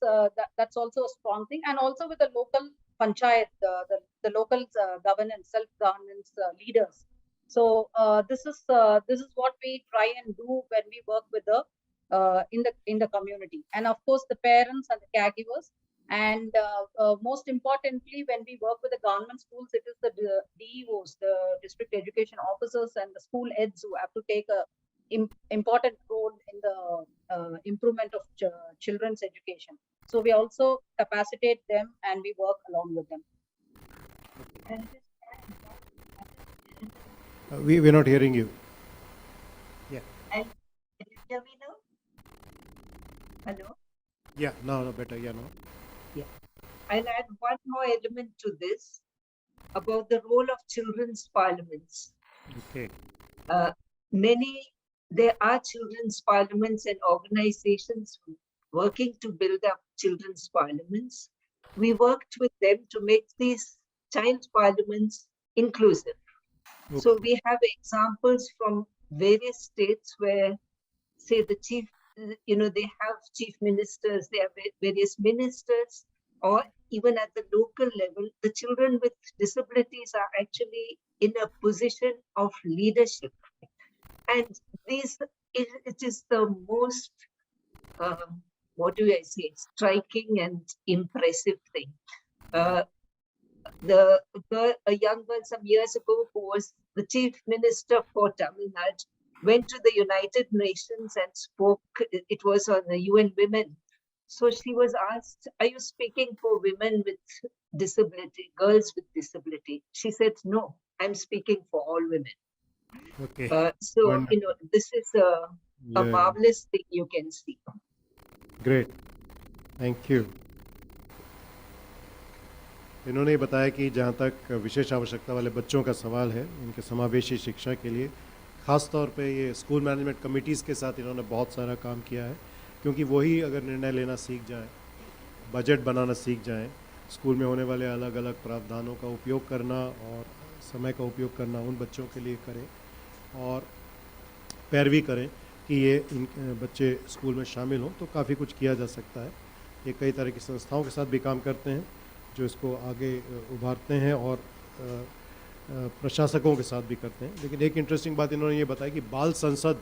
Speaker 7: that's also a strong thing, and also with the local panchayat, the local governance, self-governance leaders. So this is what we try and do when we work with the in the community, and of course the parents and the caregivers. And most importantly, when we work with the government schools, it is the DEOs, the district education officers, and the school heads who have to take a important role in the improvement of children's education. So we also capacitate them and we work along with them.
Speaker 6: And
Speaker 3: We're not hearing you. Yeah.
Speaker 6: can you hear me now? Hello?
Speaker 3: Yeah, no, better. Yeah, no.
Speaker 6: I'll add one more element to this about the role of children's parliaments.
Speaker 3: Okay.
Speaker 6: There are children's parliaments and organizations working to build up children's parliaments. We worked with them to make these child parliaments inclusive.
Speaker 3: Okay.
Speaker 6: So we have examples from various states where, say, the chief, they have chief ministers, they have various ministers, or even at the local level, the children with disabilities are actually in a position of leadership. And it is the most, striking and impressive thing. A young girl some years ago who was the chief minister for Tamil Nadu went to the United Nations and spoke. It was on the UN Women, So she was asked, "Are you speaking for women with disability, girls with disability?" She said, "No, I'm speaking for all women."
Speaker 3: Okay.
Speaker 6: So,
Speaker 3: Wonderful.
Speaker 6: this is a
Speaker 3: Yeah.
Speaker 6: marvelous thing you can see.
Speaker 3: Great. Thank you. इन्होंने ये बताया कि जहाँ तक विशेष आवश्यकता वाले बच्चों का सवाल है, उनके समावेशी शिक्षा के लिए ख़ास तौर पे ये स्कूल मैनेजमेंट कमिटीज़ के साथ इन्होंने बहुत सारा काम किया है, क्योंकि वही अगर निर्णय लेना सीख जाए, बजट बनाना सीख जाएं, स्कूल में होने वाले अलग अलग प्रावधानों का उपयोग करना और समय का उपयोग करना उन बच्चों के लिए करें और पैरवी करें कि ये इन बच्चे स्कूल में शामिल हों, तो काफ़ी कुछ किया जा सकता है। ये कई तरह की संस्थाओं के साथ भी काम करते हैं जो इसको आगे उभारते हैं और प्रशासकों के साथ भी करते हैं। लेकिन एक इंटरेस्टिंग बात इन्होंने ये बताया कि बाल संसद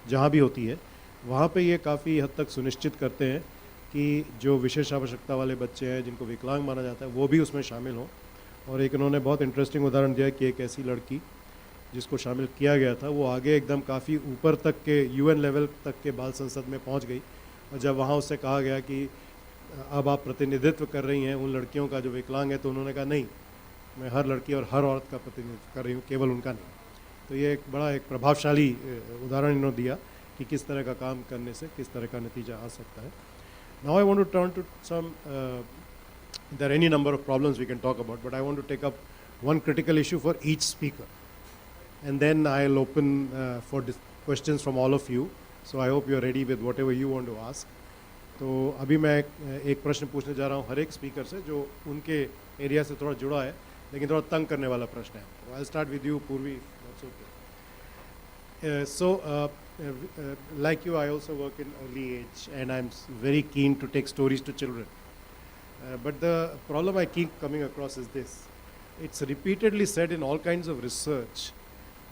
Speaker 3: जहाँ भी होती है वहाँ पे ये काफ़ी हद तक सुनिश्चित करते हैं कि जो विशेष आवश्यकता वाले बच्चे हैं जिनको विकलांग माना जाता है वो भी उसमें शामिल हों। और एक इन्होंने बहुत इंटरेस्टिंग उदाहरण दिया कि एक ऐसी लड़की जिसको शामिल किया गया था वो आगे एकदम काफ़ी ऊपर तक के UN लेवल तक के बाल संसद में पहुंच गई, और जब वहां उससे कहा गया कि अब आप प्रतिनिधित्व कर रही हैं उन लड़कियों का जो विकलांग है, तो उन्होंने कहा नहीं, मैं हर लड़की और हर औरत का प्रतिनिधित्व कर रही हूँ, केवल उनका नहीं। तो ये एक बड़ा एक प्रभावशाली उदाहरण इन्होंने दिया कि किस तरह का काम करने से किस तरह का नतीजा आ सकता है। Now I want to turn to some there are any number of problems we can talk about, but I want to take up one critical issue for each speaker, and then I'll open for questions from all of you. So I hope you are ready with whatever you want to ask. तो अभी मैं एक प्रश्न पूछने जा रहा हूँ हर एक स्पीकर से जो उनके एरिया से थोड़ा जुड़ा है लेकिन थोड़ा तंग करने वाला प्रश्न है। I'll start with you, Purvi. That's okay. Like you, I also work in early age, and I'm very keen to take stories to children. But the problem I keep coming across is this. It's repeatedly said in all kinds of research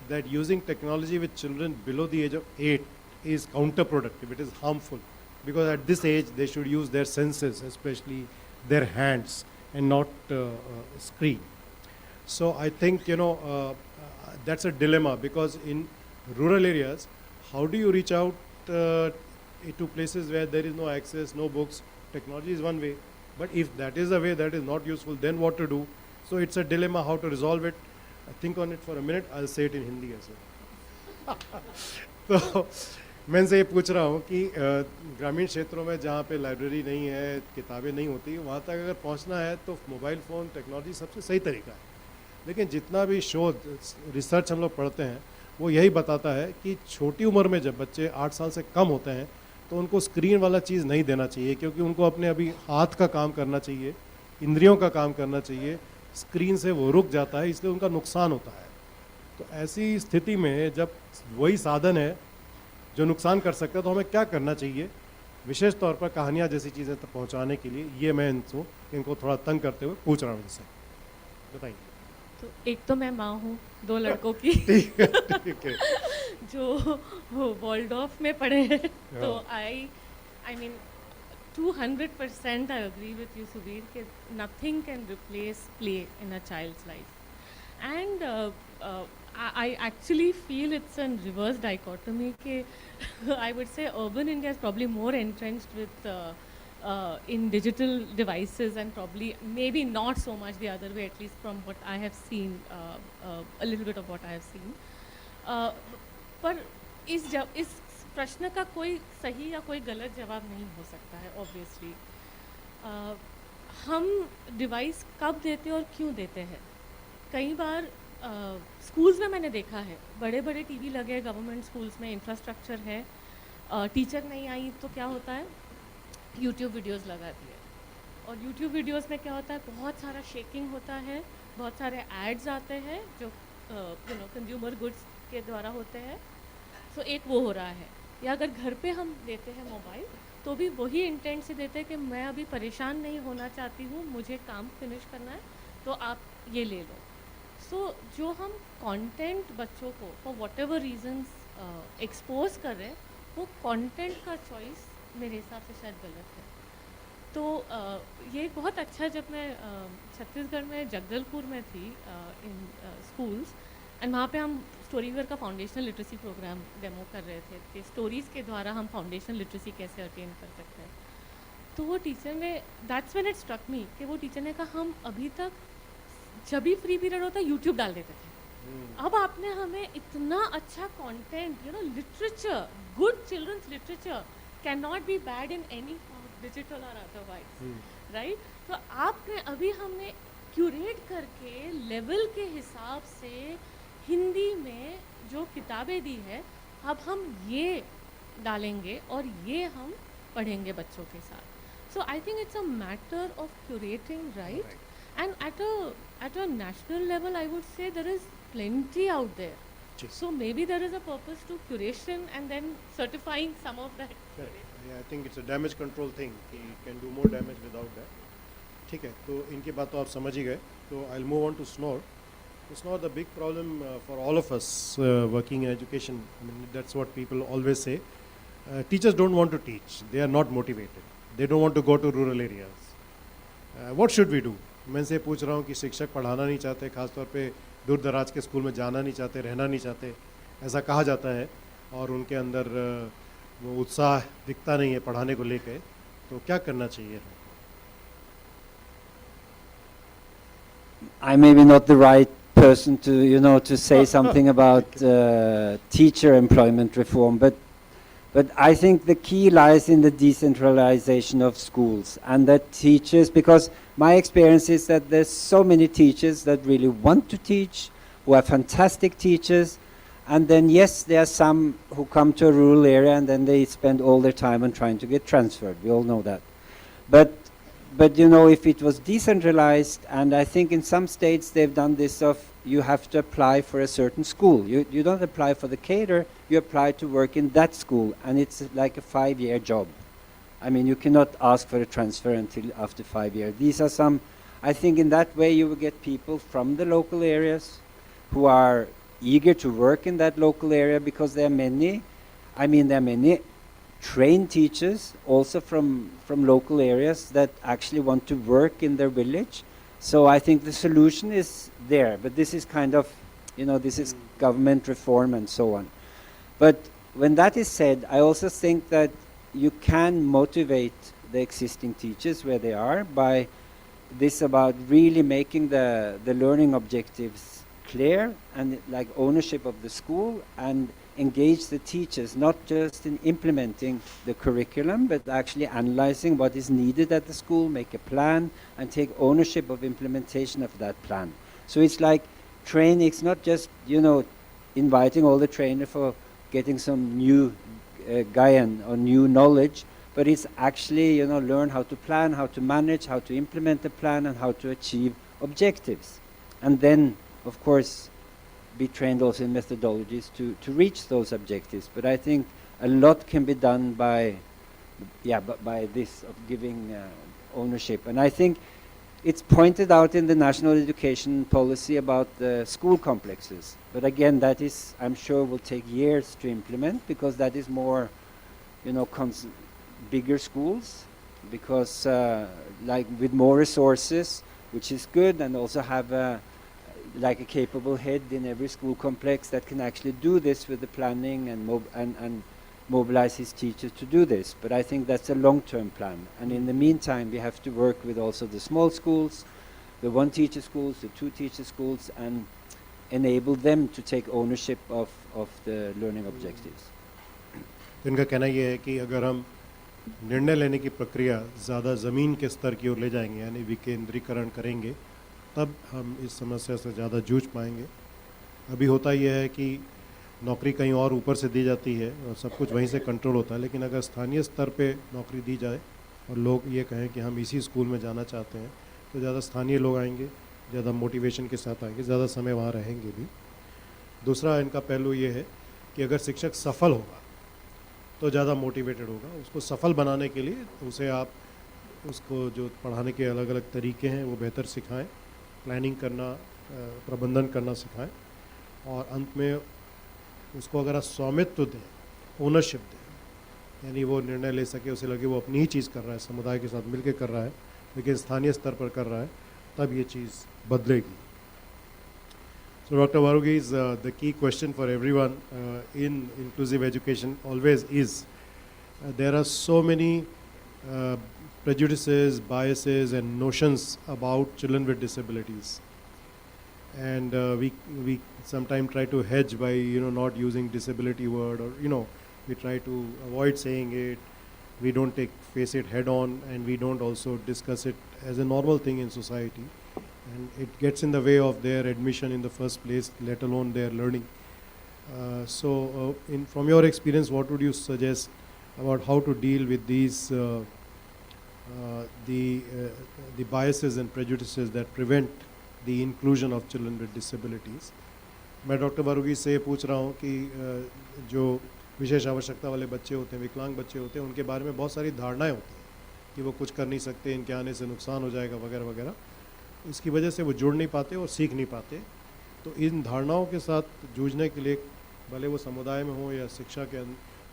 Speaker 3: that using technology with children below the age of 8 is counterproductive, it is harmful, because at this age they should use their senses, especially their hands, and not screen. So I think, that's a dilemma, because in rural areas, how do you reach out to places where there is no access, no books? Technology is one way, but if that is a way that is not useful, then what to do? So it's a dilemma how to resolve it. Think on it for a minute. I'll say it in Hindi as well. तो मैं इनसे ये पूछ रहा हूँ कि ग्रामीण क्षेत्रों में जहाँ पे लाइब्रेरी नहीं है, किताबें नहीं होती, वहाँ तक अगर पहुँचना है तो मोबाइल फ़ोन टेक्नोलॉजी सबसे सही तरीका है। लेकिन जितना भी शोध रिसर्च हम लोग पढ़ते हैं वो यही बताता है कि छोटी उम्र में जब बच्चे 8 साल से कम होते हैं तो उनको स्क्रीन वाला चीज़ नहीं देना चाहिए, क्योंकि उनको अपने अभी हाथ का काम करना चाहिए, इंद्रियों का काम करना चाहिए। स्क्रीन से वो रुक जाता है, इसलिए उनका नुकसान होता है। तो ऐसी स्थिति में जब वही साधन है जो नुकसान कर सकता है तो हमें क्या करना चाहिए, विशेष तौर पर कहानियाँ जैसी चीज़ें तक पहुँचाने के लिए? ये मैं इनको थोड़ा तंग करते हुए पूछ रहा हूँ इनसे, बताइए।
Speaker 5: तो एक तो मैं माँ हूँ 2 लड़कों की
Speaker 3: ठीक है।
Speaker 5: जो वॉल्डॉर्फ में पढ़े हैं, तो I mean 200% I agree with you, Subir, that nothing can replace play in a child's life. And I actually feel it's a reverse dichotomy. I would say urban India is probably more entrenched with in digital devices, and probably maybe not so much the other way, at least from what I have seen, a little bit of what I have seen. पर इस प्रश्न का कोई सही या कोई गलत जवाब नहीं हो सकता है, ऑब्वियसली। हम डिवाइस कब देते और क्यों देते हैं? कई बार स्कूल्स में मैंने देखा है, बड़े बड़े टीवी लगे हैं गवर्नमेंट स्कूल्स में, इंफ्रास्ट्रक्चर है, टीचर नहीं आई तो क्या होता है, यूट्यूब वीडियोस लगा दिए। और यूट्यूब वीडियोस में क्या होता है, बहुत सारा शेकिंग होता है, बहुत सारे एड्स आते हैं जो कंज्यूमर गुड्स के द्वारा होते हैं। सो एक वो हो रहा है। या अगर घर पे हम देते हैं मोबाइल तो भी वही इंटेंट से देते हैं कि मैं अभी परेशान नहीं होना चाहती हूँ, मुझे काम फिनिश करना है, तो आप ये ले लो। सो जो हम कंटेंट बच्चों को for whatever reasons expose कर रहे हैं, वो कंटेंट का चॉइस मेरे हिसाब से शायद गलत है। तो ये बहुत अच्छा, जब मैं छत्तीसगढ़ में जगदलपुर में थी इन स्कूल्स, एंड वहाँ पे हम स्टोरीवर का फाउंडेशनल लिटरेसी प्रोग्राम डेमो कर रहे थे कि स्टोरीज़ के द्वारा हम फाउंडेशनल लिटरेसी कैसे अटेन कर सकते हैं। तो वो टीचर ने, that's when it struck me कि वो टीचर ने कहा हम अभी तक जब भी फ्री पीरियड होता यूट्यूब डाल देते थे, अब आपने हमें इतना अच्छा content, you know, literature, good children's literature can not be bad in any form, digital और अदरवाइज, राइट? तो आपने अभी हमने क्यूरेट करके लेवल के हिसाब से हिंदी में जो किताबें दी है, अब हम ये डालेंगे और ये हम पढ़ेंगे बच्चों के साथ. So I think it's a matter of curating, right? And at a national level, I would say there is plenty out there. So maybe there is a purpose to curation and then certifying some of that.
Speaker 3: Yeah, I think it's a damage control thing. You can do more damage without that. ठीक है, तो इनकी बात तो आप समझ ही गए. So I'll move on to snore. Snore, the big problem for all of us working in education. I mean, that's what people always say. Teachers don't want to teach. They are not motivated. They don't want to go to rural areas. What should we do? मैं से पूछ रहा हूँ कि शिक्षक पढ़ाना नहीं चाहते, खासतौर पे दूर दराज के स्कूल में जाना नहीं चाहते, रहना नहीं चाहते, ऐसा कहा जाता है, और उनके अंदर वो उत्साह दिखता नहीं है पढ़ाने को लेकर. तो क्या करना चाहिए?
Speaker 4: I may be not the right person to say something about teacher employment reform, but I think the key lies in the decentralization of schools, and that teachers, because my experience is that there's so many teachers that really want to teach, who are fantastic teachers, and then yes, there are some who come to a rural area and then they spend all their time on trying to get transferred. We all know that. But if it was decentralized, and I think in some states they've done this of, you have to apply for a certain school. You don't apply for the cater, you apply to work in that school, and it's like a 5-year job. I mean, you cannot ask for a transfer until after 5 years. These are some, I think in that way you will get people from the local areas who are eager to work in that local area, because there are many trained teachers also from local areas that actually want to work in their village. So I think the solution is there, but this is kind of, this is government reform and so on. But when that is said, I also think that you can motivate the existing teachers where they are by this, about really making the learning objectives clear and like ownership of the school, and engage the teachers not just in implementing the curriculum, but actually analyzing what is needed at the school, make a plan, and take ownership of implementation of that plan. So it's like training. It's not just inviting all the trainer for getting some new Gaian or new knowledge, but it's actually learn how to plan, how to manage, how to implement the plan, and how to achieve objectives, and then of course be trained also in methodologies to reach those objectives. But I think a lot can be done by this of giving ownership. And I think it's pointed out in the national education policy about the school complexes. But again, that is, I'm sure, will take years to implement, because that is more, bigger schools, because like with more resources, which is good, and also have a capable head in every school complex that can actually do this with the planning and mobilize his teachers to do this. But I think that's a long-term plan. And in the meantime, we have to work with also the small schools, the one-teacher schools, the two-teacher schools, and enable them to take ownership of the learning objectives.
Speaker 3: इनका कहना ये है कि अगर हम निर्णय लेने की प्रक्रिया ज़्यादा ज़मीन के स्तर की ओर ले जाएंगे, यानी विकेंद्रीकरण करेंगे, तब हम इस समस्या से ज़्यादा जूझ पाएंगे. अभी होता यह है कि नौकरी कहीं और ऊपर से दी जाती है और सब कुछ वहीं से कंट्रोल होता है, लेकिन अगर स्थानीय स्तर पे नौकरी दी जाए और लोग ये कहें कि हम इसी स्कूल में जाना चाहते हैं, तो ज़्यादा स्थानीय लोग आएंगे, ज़्यादा मोटिवेशन के साथ आएंगे, ज़्यादा समय वहाँ रहेंगे भी. दूसरा इनका पहलू ये है कि अगर शिक्षक सफल होगा तो ज़्यादा मोटिवेटेड होगा. उसको सफल बनाने के लिए उसे आप उसको जो पढ़ाने के अलग अलग तरीके हैं वो बेहतर सिखाएं, प्लानिंग करना, प्रबंधन करना सिखाएं, और अंत में उसको अगर आप स्वामित्व दें, ओनरशिप दें, यानी वो निर्णय ले सके, उसे लगे वो अपनी ही चीज़ कर रहा है, समुदाय के साथ मिलकर कर रहा है, लेकिन स्थानीय स्तर पर कर रहा है, तब ये चीज़ बदलेगी. So Dr. Varughi, the key question for everyone in inclusive education always is, there are so many prejudices, biases, and notions about children with disabilities. And we sometimes try to hedge by not using disability word, or we try to avoid saying it. We don't face it head on, and we don't also discuss it as a normal thing in society, and it gets in the way of their admission in the first place, let alone their learning. From your experience, what would you suggest about how to deal with these the biases and prejudices that prevent the inclusion of children with disabilities? मैं doctor बारूगी से पूछ रहा हूँ कि जो विशेष आवश्यकता वाले बच्चे होते हैं, विकलांग बच्चे होते हैं, उनके बारे में बहुत सारी धारणाएं होती हैं कि वो कुछ कर नहीं सकते, इनके आने से नुकसान हो जाएगा वगैरह वगैरह। इसकी वजह से वो जुड़ नहीं पाते और सीख नहीं पाते। तो इन धारणाओं के साथ जूझने के लिए, भले वो समुदाय में हो या शिक्षा के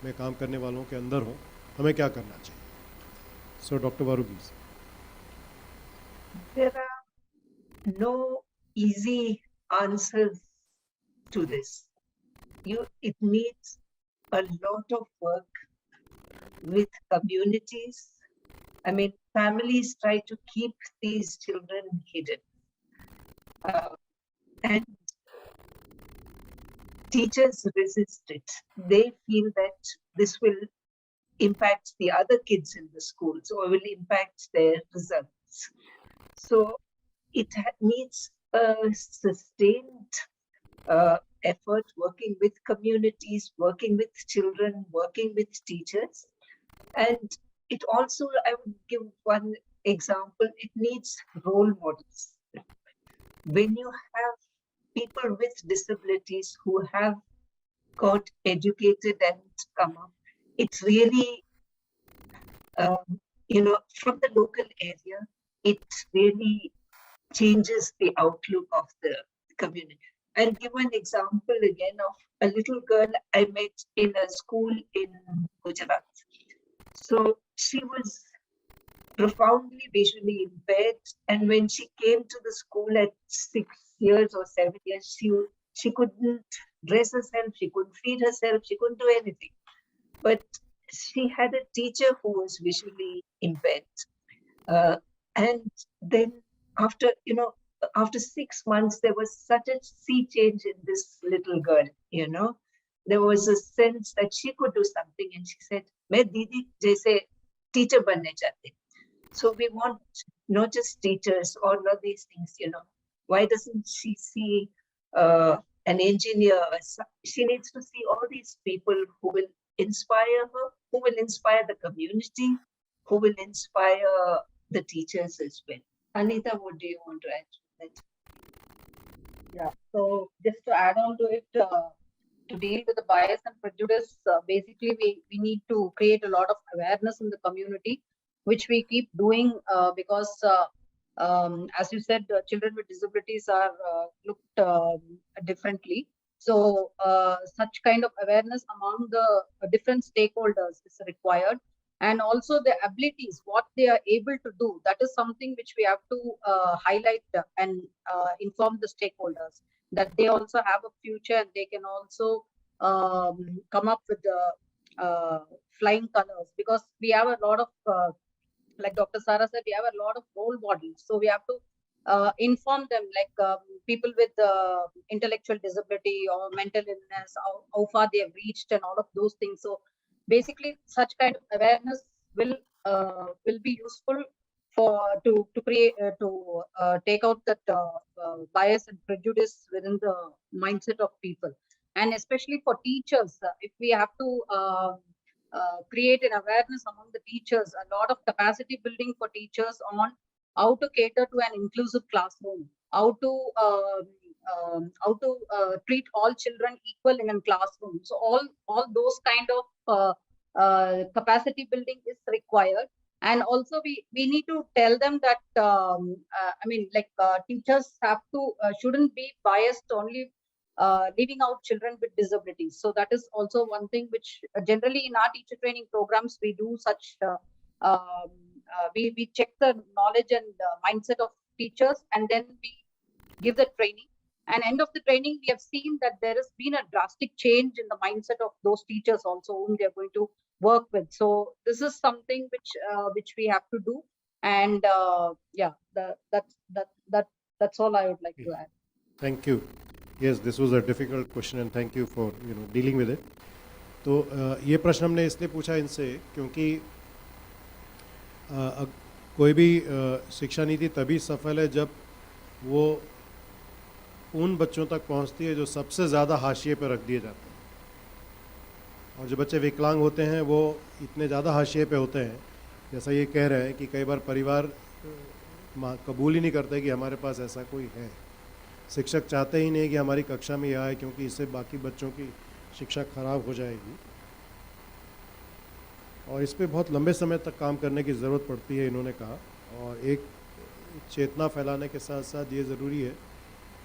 Speaker 3: में काम करने वालों के अंदर हो, हमें क्या करना चाहिए? सो डॉक्टर बारूगी।
Speaker 6: There are no easy answers to this. It needs a lot of work with communities. I mean, families try to keep these children hidden. And teachers resist it. They feel that this will impact the other kids in the schools or will impact their results. So it needs a sustained effort, working with communities, working with children, working with teachers. And it also, I would give one example, it needs role models. When you have people with disabilities who have got educated and come up, it really, from the local area, it really changes the outlook of the community. I'll give an example again of a little girl I met in a school in Gujarat. So she was profoundly visually impaired, and when she came to the school at 6 years or 7 years, she couldn't dress herself, she couldn't feed herself, she couldn't do anything. But she had a teacher who was visually impaired. And then after 6 months, there was such a sea change in this little girl, There was a sense that she could do something, and she said, "Main Didi jaise teacher banne chahti." So we want not just teachers or not these things, Why doesn't she see an engineer? She needs to see all these people who will inspire her, who will inspire the community, who will inspire the teachers as well. Anita, what do you want to add to that?
Speaker 7: Yeah, so just to add on to it, to deal with the bias and prejudice, basically we need to create a lot of awareness in the community, which we keep doing because as you said, children with disabilities are looked differently. So such kind of awareness among the different stakeholders is required, and also the abilities, what they are able to do. That is something which we have to highlight and inform the stakeholders that they also have a future and they can also come up with the flying colors, because we have a lot of like Dr. Sara said, we have a lot of role models. So we have to inform them, like people with intellectual disability or mental illness, how far they have reached and all of those things. So basically, such kind of awareness will be useful to create to take out that bias and prejudice within the mindset of people, and especially for teachers, if we have to create an awareness among the teachers, a lot of capacity building for teachers on how to cater to an inclusive classroom, how to treat all children equal in a classroom. So all those kind of capacity building is required. And also we need to tell them that teachers have to shouldn't be biased only leaving out children with disabilities. So that is also one thing which generally in our teacher training programs we do such. We check the knowledge and mindset of teachers, and then we give the training. And end of the training, we have seen that there has been a drastic change in the mindset of those teachers also whom they are going to work with. So this is something which we have to do, and yeah, that's all I would like to add.
Speaker 3: Thank you. Yes, this was a difficult question and thank you for dealing with it. तो ये प्रश्न हमने इसलिए पूछा इनसे क्योंकि कोई भी शिक्षा नीति तभी सफल है जब वो उन बच्चों तक पहुंचती है जो सबसे ज़्यादा हाशिए पर रख दिए जाते हैं। और जो बच्चे विकलांग होते हैं वो इतने ज़्यादा हाशिए पे होते हैं, जैसा ये कह रहे हैं कि कई बार परिवार कबूल ही नहीं करते कि हमारे पास ऐसा कोई है। शिक्षक चाहते ही नहीं कि हमारी कक्षा में यह आए क्योंकि इससे बाकी बच्चों की शिक्षा खराब हो जाएगी, और इस पे बहुत लंबे समय तक काम करने की ज़रूरत पड़ती है, इन्होंने कहा। और एक चेतना फैलाने के साथ साथ ये ज़रूरी है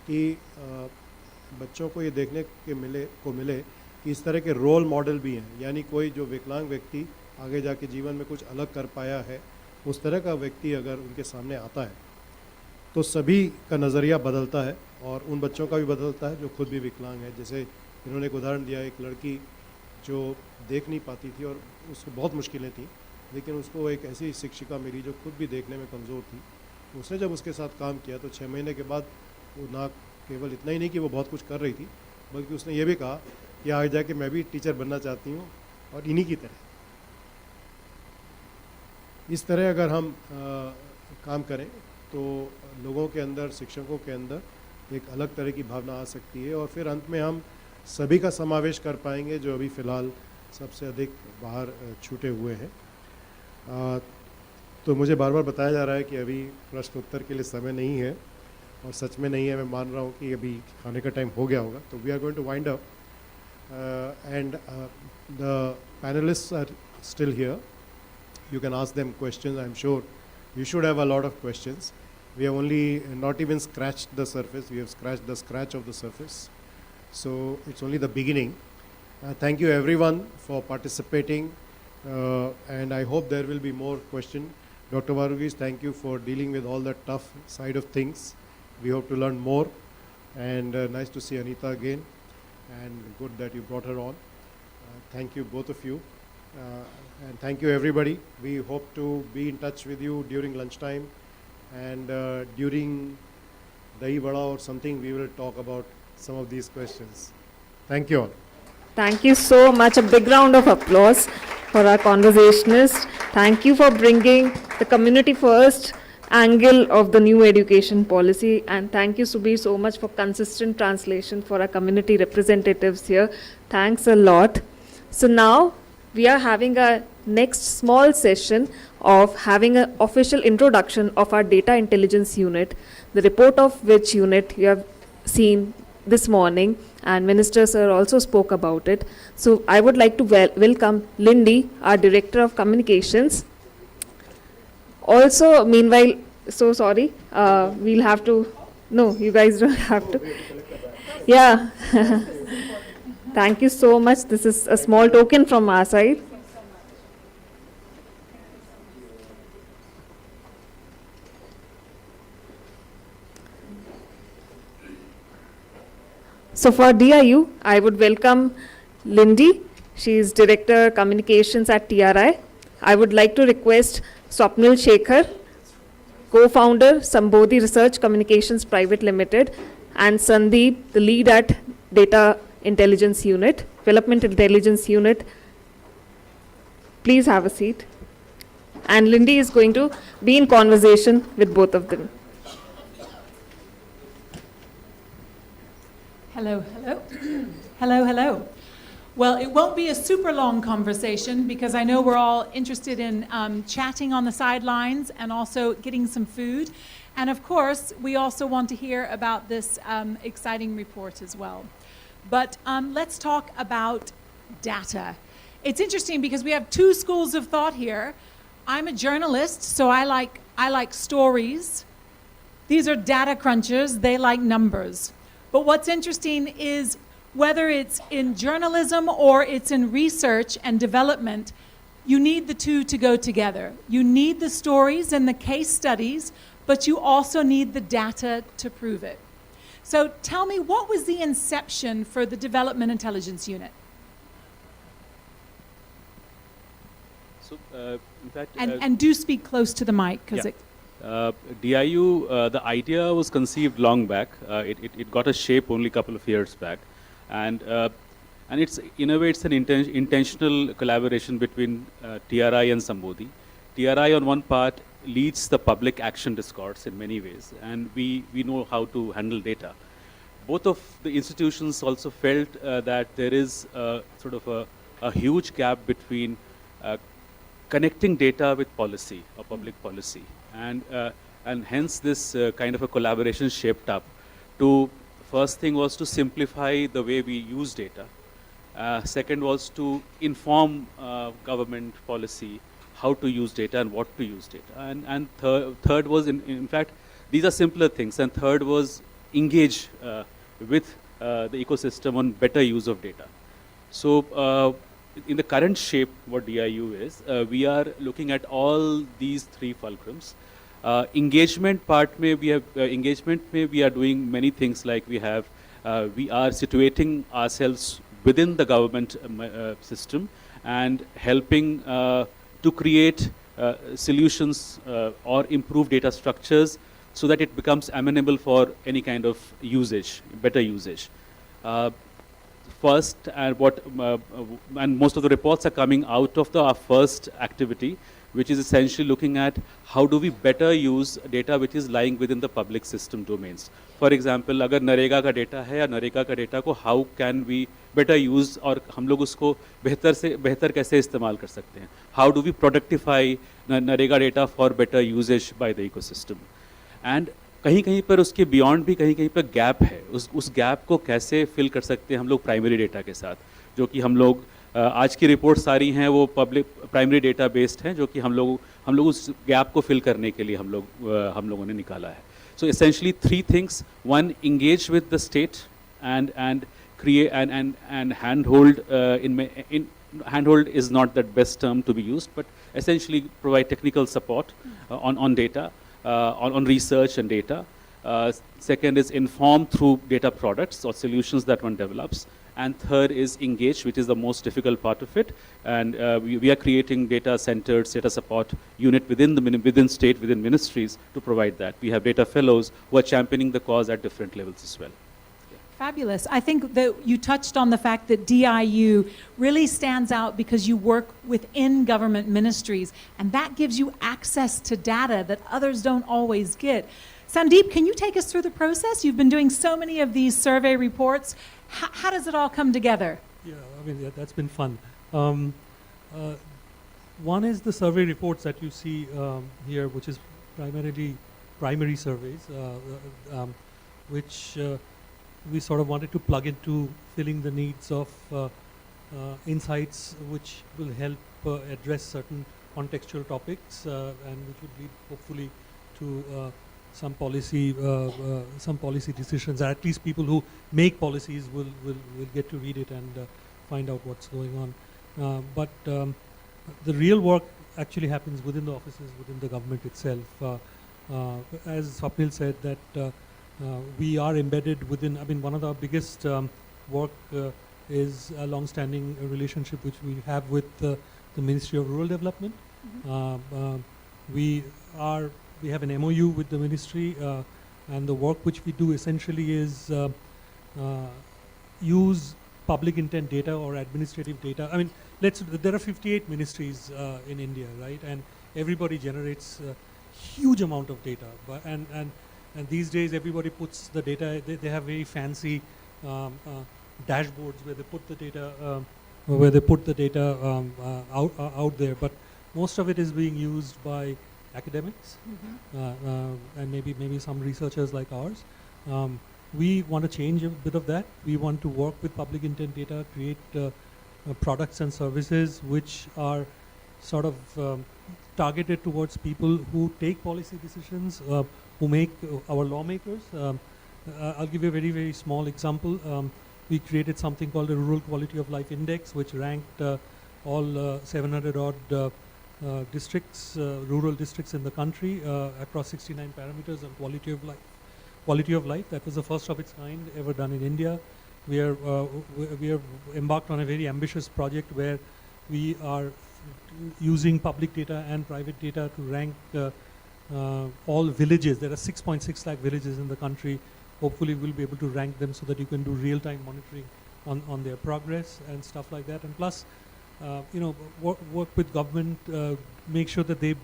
Speaker 3: कि बच्चों को ये देखने के मिले कि इस तरह के रोल मॉडल भी हैं, यानी कोई जो विकलांग व्यक्ति आगे जाके जीवन में कुछ अलग कर पाया है, उस तरह का व्यक्ति अगर उनके सामने आता है तो सभी का नज़रिया बदलता है और उन बच्चों का भी बदलता है जो खुद भी विकलांग है। जैसे इन्होंने एक उदाहरण दिया, एक लड़की जो देख नहीं पाती थी और उसको बहुत मुश्किलें थी, लेकिन उसको एक ऐसी शिक्षिका मिली जो खुद भी देखने में कमज़ोर थी। उसने जब उसके साथ काम किया तो 6 महीने के बाद वो ना केवल इतना ही नहीं कि वो बहुत कुछ कर रही थी, बल्कि उसने ये भी कहा कि आगे जाके मैं भी टीचर बनना चाहती हूँ और इन्हीं की तरह। इस तरह अगर हम काम करें तो लोगों के अंदर, शिक्षकों के अंदर एक अलग तरह की भावना आ सकती है और फिर अंत में हम सभी का समावेश कर पाएंगे जो अभी फ़िलहाल सबसे अधिक बाहर छूटे हुए हैं। तो मुझे बार बार बताया जा रहा है कि अभी प्रश्न उत्तर के लिए समय नहीं है, और सच में नहीं है। मैं मान रहा हूँ कि अभी खाने का टाइम हो गया होगा, तो we are going to wind up and the panellists are still here. You can ask them questions. I'm sure you should have a lot of questions. We have only not even scratched the surface. We have scratched the scratch of the surface. So it's only the beginning. Thank you everyone for participating, and I hope there will be more questions. Dr. Varugis, thank you for dealing with all the tough side of things. We hope to learn more, and nice to see Anita again, and good that you brought her on. Thank you both of you. And thank you everybody. We hope to be in touch with you during lunchtime, and during Dahi Vada or something we will talk about some of these questions. Thank you all.
Speaker 1: Thank you so much. A big round of applause for our conversationist. Thank you for bringing the community first angle of the new education policy, and thank you Subir so much for consistent translation for our community representatives here. Thanks a lot. So now we are having a next small session of having an official introduction of our data intelligence unit, the report of which unit you have seen this morning, and Minister Sir also spoke about it. So I would like to welcome Lindy, our Director of Communications. Also, meanwhile, so sorry, we'll have to, no, you guys don't have to. Yeah. Thank you so much. This is a small token from our side. So for DIU, I would welcome Lindy. She is Director Communications at TRI. I would like to request Swapnil Shekhar, co-founder Sambodhi Research Communications Private Limited, and Sandeep, the lead at Data Intelligence Unit, Development Intelligence Unit. Please have a seat. And Lindy is going to be in conversation with both of them.
Speaker 8: Hello, hello. Hello, hello. Well, it won't be a super long conversation because I know we're all interested in chatting on the sidelines and also getting some food. And of course, we also want to hear about this exciting report as well. But let's talk about data. It's interesting because we have two schools of thought here. I'm a journalist, so I like stories. These are data crunchers, they like numbers. But what's interesting is whether it's in journalism or it's in research and development, you need the two to go together. You need the stories and the case studies, but you also need the data to prove it. So tell me, what was the inception for the Development Intelligence Unit?
Speaker 9: So, in fact,
Speaker 8: And do speak close to the mic, because
Speaker 9: yeah. DIU, the idea was conceived long back. It got a shape only a couple of years back, and it's in a way it's an intentional collaboration between TRI and Sambodhi. TRI on one part leads the public action discourse in many ways, and we know how to handle data. Both of the institutions also felt that there is sort of a huge gap between connecting data with policy or public policy, and hence this kind of a collaboration shaped up. To first thing was to simplify the way we use data. Second was to inform government policy how to use data and what to use data. And third was, in fact, these are simpler things. And third was engage with the ecosystem on better use of data. So in the current shape, what DIU is, we are looking at all these three fulcrums. Engagement part may we have we are doing many things, like we are situating ourselves within the government system and helping to create solutions or improve data structures so that it becomes amenable for any kind of usage, better usage. First, and most of the reports are coming out of our first activity, which is essentially looking at how do we better use data which is lying within the public system domains. For example, अगर नरेगा का data है या नरेगा का data को how can we better use और हम लोग उसको बेहतर कैसे इस्तेमाल कर सकते हैं? How do we productify NREGA data for better usage by the ecosystem? And कहीं पर उसके बियॉन्ड भी कहीं पर गैप है, उस गैप को कैसे फिल कर सकते हैं हम लोग प्राइमरी डेटा के साथ, जो कि हम लोग आज की रिपोर्ट सारी हैं वो पब्लिक प्राइमरी डेटा बेस्ड हैं, जो कि हम लोग उस गैप को फिल करने के लिए हम लोगों ने निकाला है. So essentially three things: one, engage with the state and create and handhold. Handhold is not the best term to be used, but essentially provide technical support on data. On research and data. Second is inform through data products or solutions that one develops. And third is engage, which is the most difficult part of it. And we are creating data centers, data support unit within ministries to provide that. We have data fellows who are championing the cause at different levels as well.
Speaker 8: Fabulous. I think that you touched on the fact that DIU really stands out because you work within government ministries, and that gives you access to data that others don't always get. Sandeep, can you take us through the process? You've been doing so many of these survey reports. How does it all come together?
Speaker 10: Yeah, I mean, that's been fun. One is the survey reports that you see here, which is primarily primary surveys, which we sort of wanted to plug into filling the needs of insights which will help address certain contextual topics and which would lead hopefully to some policy decisions. At least people who make policies will get to read it and find out what's going on. But the real work actually happens within the offices, within the government itself. As Swapnil said, that we are embedded within, I mean, one of the biggest work is a long-standing relationship which we have with the Ministry of Rural Development. Mm-hmm. We have an MOU with the ministry, and the work which we do essentially is use public intent data or administrative data. I mean, there are 58 ministries in India, right? And everybody generates a huge amount of data, and these days everybody puts the data, they have very fancy dashboards where they put the data out there, but most of it is being used by academics, mm-hmm. And maybe some researchers like ours. We want to change a bit of that. We want to work with public intent data, create products and services which are sort of targeted towards people who take policy decisions, who make our lawmakers. I'll give you a very, very small example. We created something called the Rural Quality of Life Index, which ranked all 700 odd districts, rural districts in the country across 69 parameters on quality of life. Quality of life, that was the first of its kind ever done in India. We are embarked on a very ambitious project where we are using public data and private data to rank all villages. There are 6.6 lakh villages in the country. Hopefully we'll be able to rank them so that you can do real-time monitoring on their progress and stuff like that. And plus, work with government, make sure that they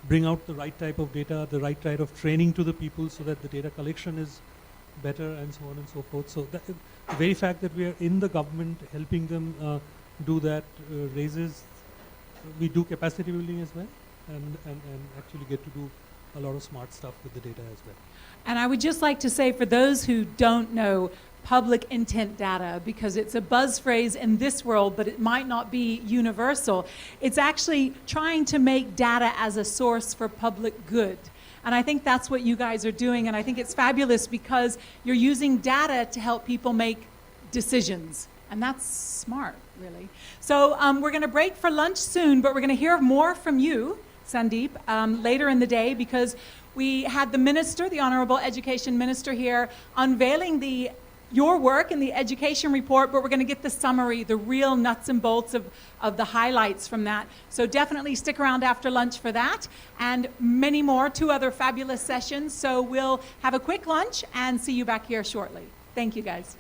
Speaker 10: bring out the right type of data, the right type of training to the people so that the data collection is better and so on and so forth. So the very fact that we are in the government helping them do that raises, we do capacity building as well and actually get to do a lot of smart stuff with the data as well.
Speaker 8: And I would just like to say, for those who don't know public intent data, because it's a buzz phrase in this world, but it might not be universal, it's actually trying to make data as a source for public good. And I think that's what you guys are doing, and I think it's fabulous because you're using data to help people make decisions. And that's smart, really. So we're going to break for lunch soon, but we're going to hear more from you, Sandeep, later in the day, because we had the minister, the Honorable Education Minister here, unveiling your work in the education report, but we're going to get the summary, the real nuts and bolts of the highlights from that. So definitely stick around after lunch for that, and many more, 2 other fabulous sessions. So we'll have a quick lunch and see you back here shortly. Thank you, guys.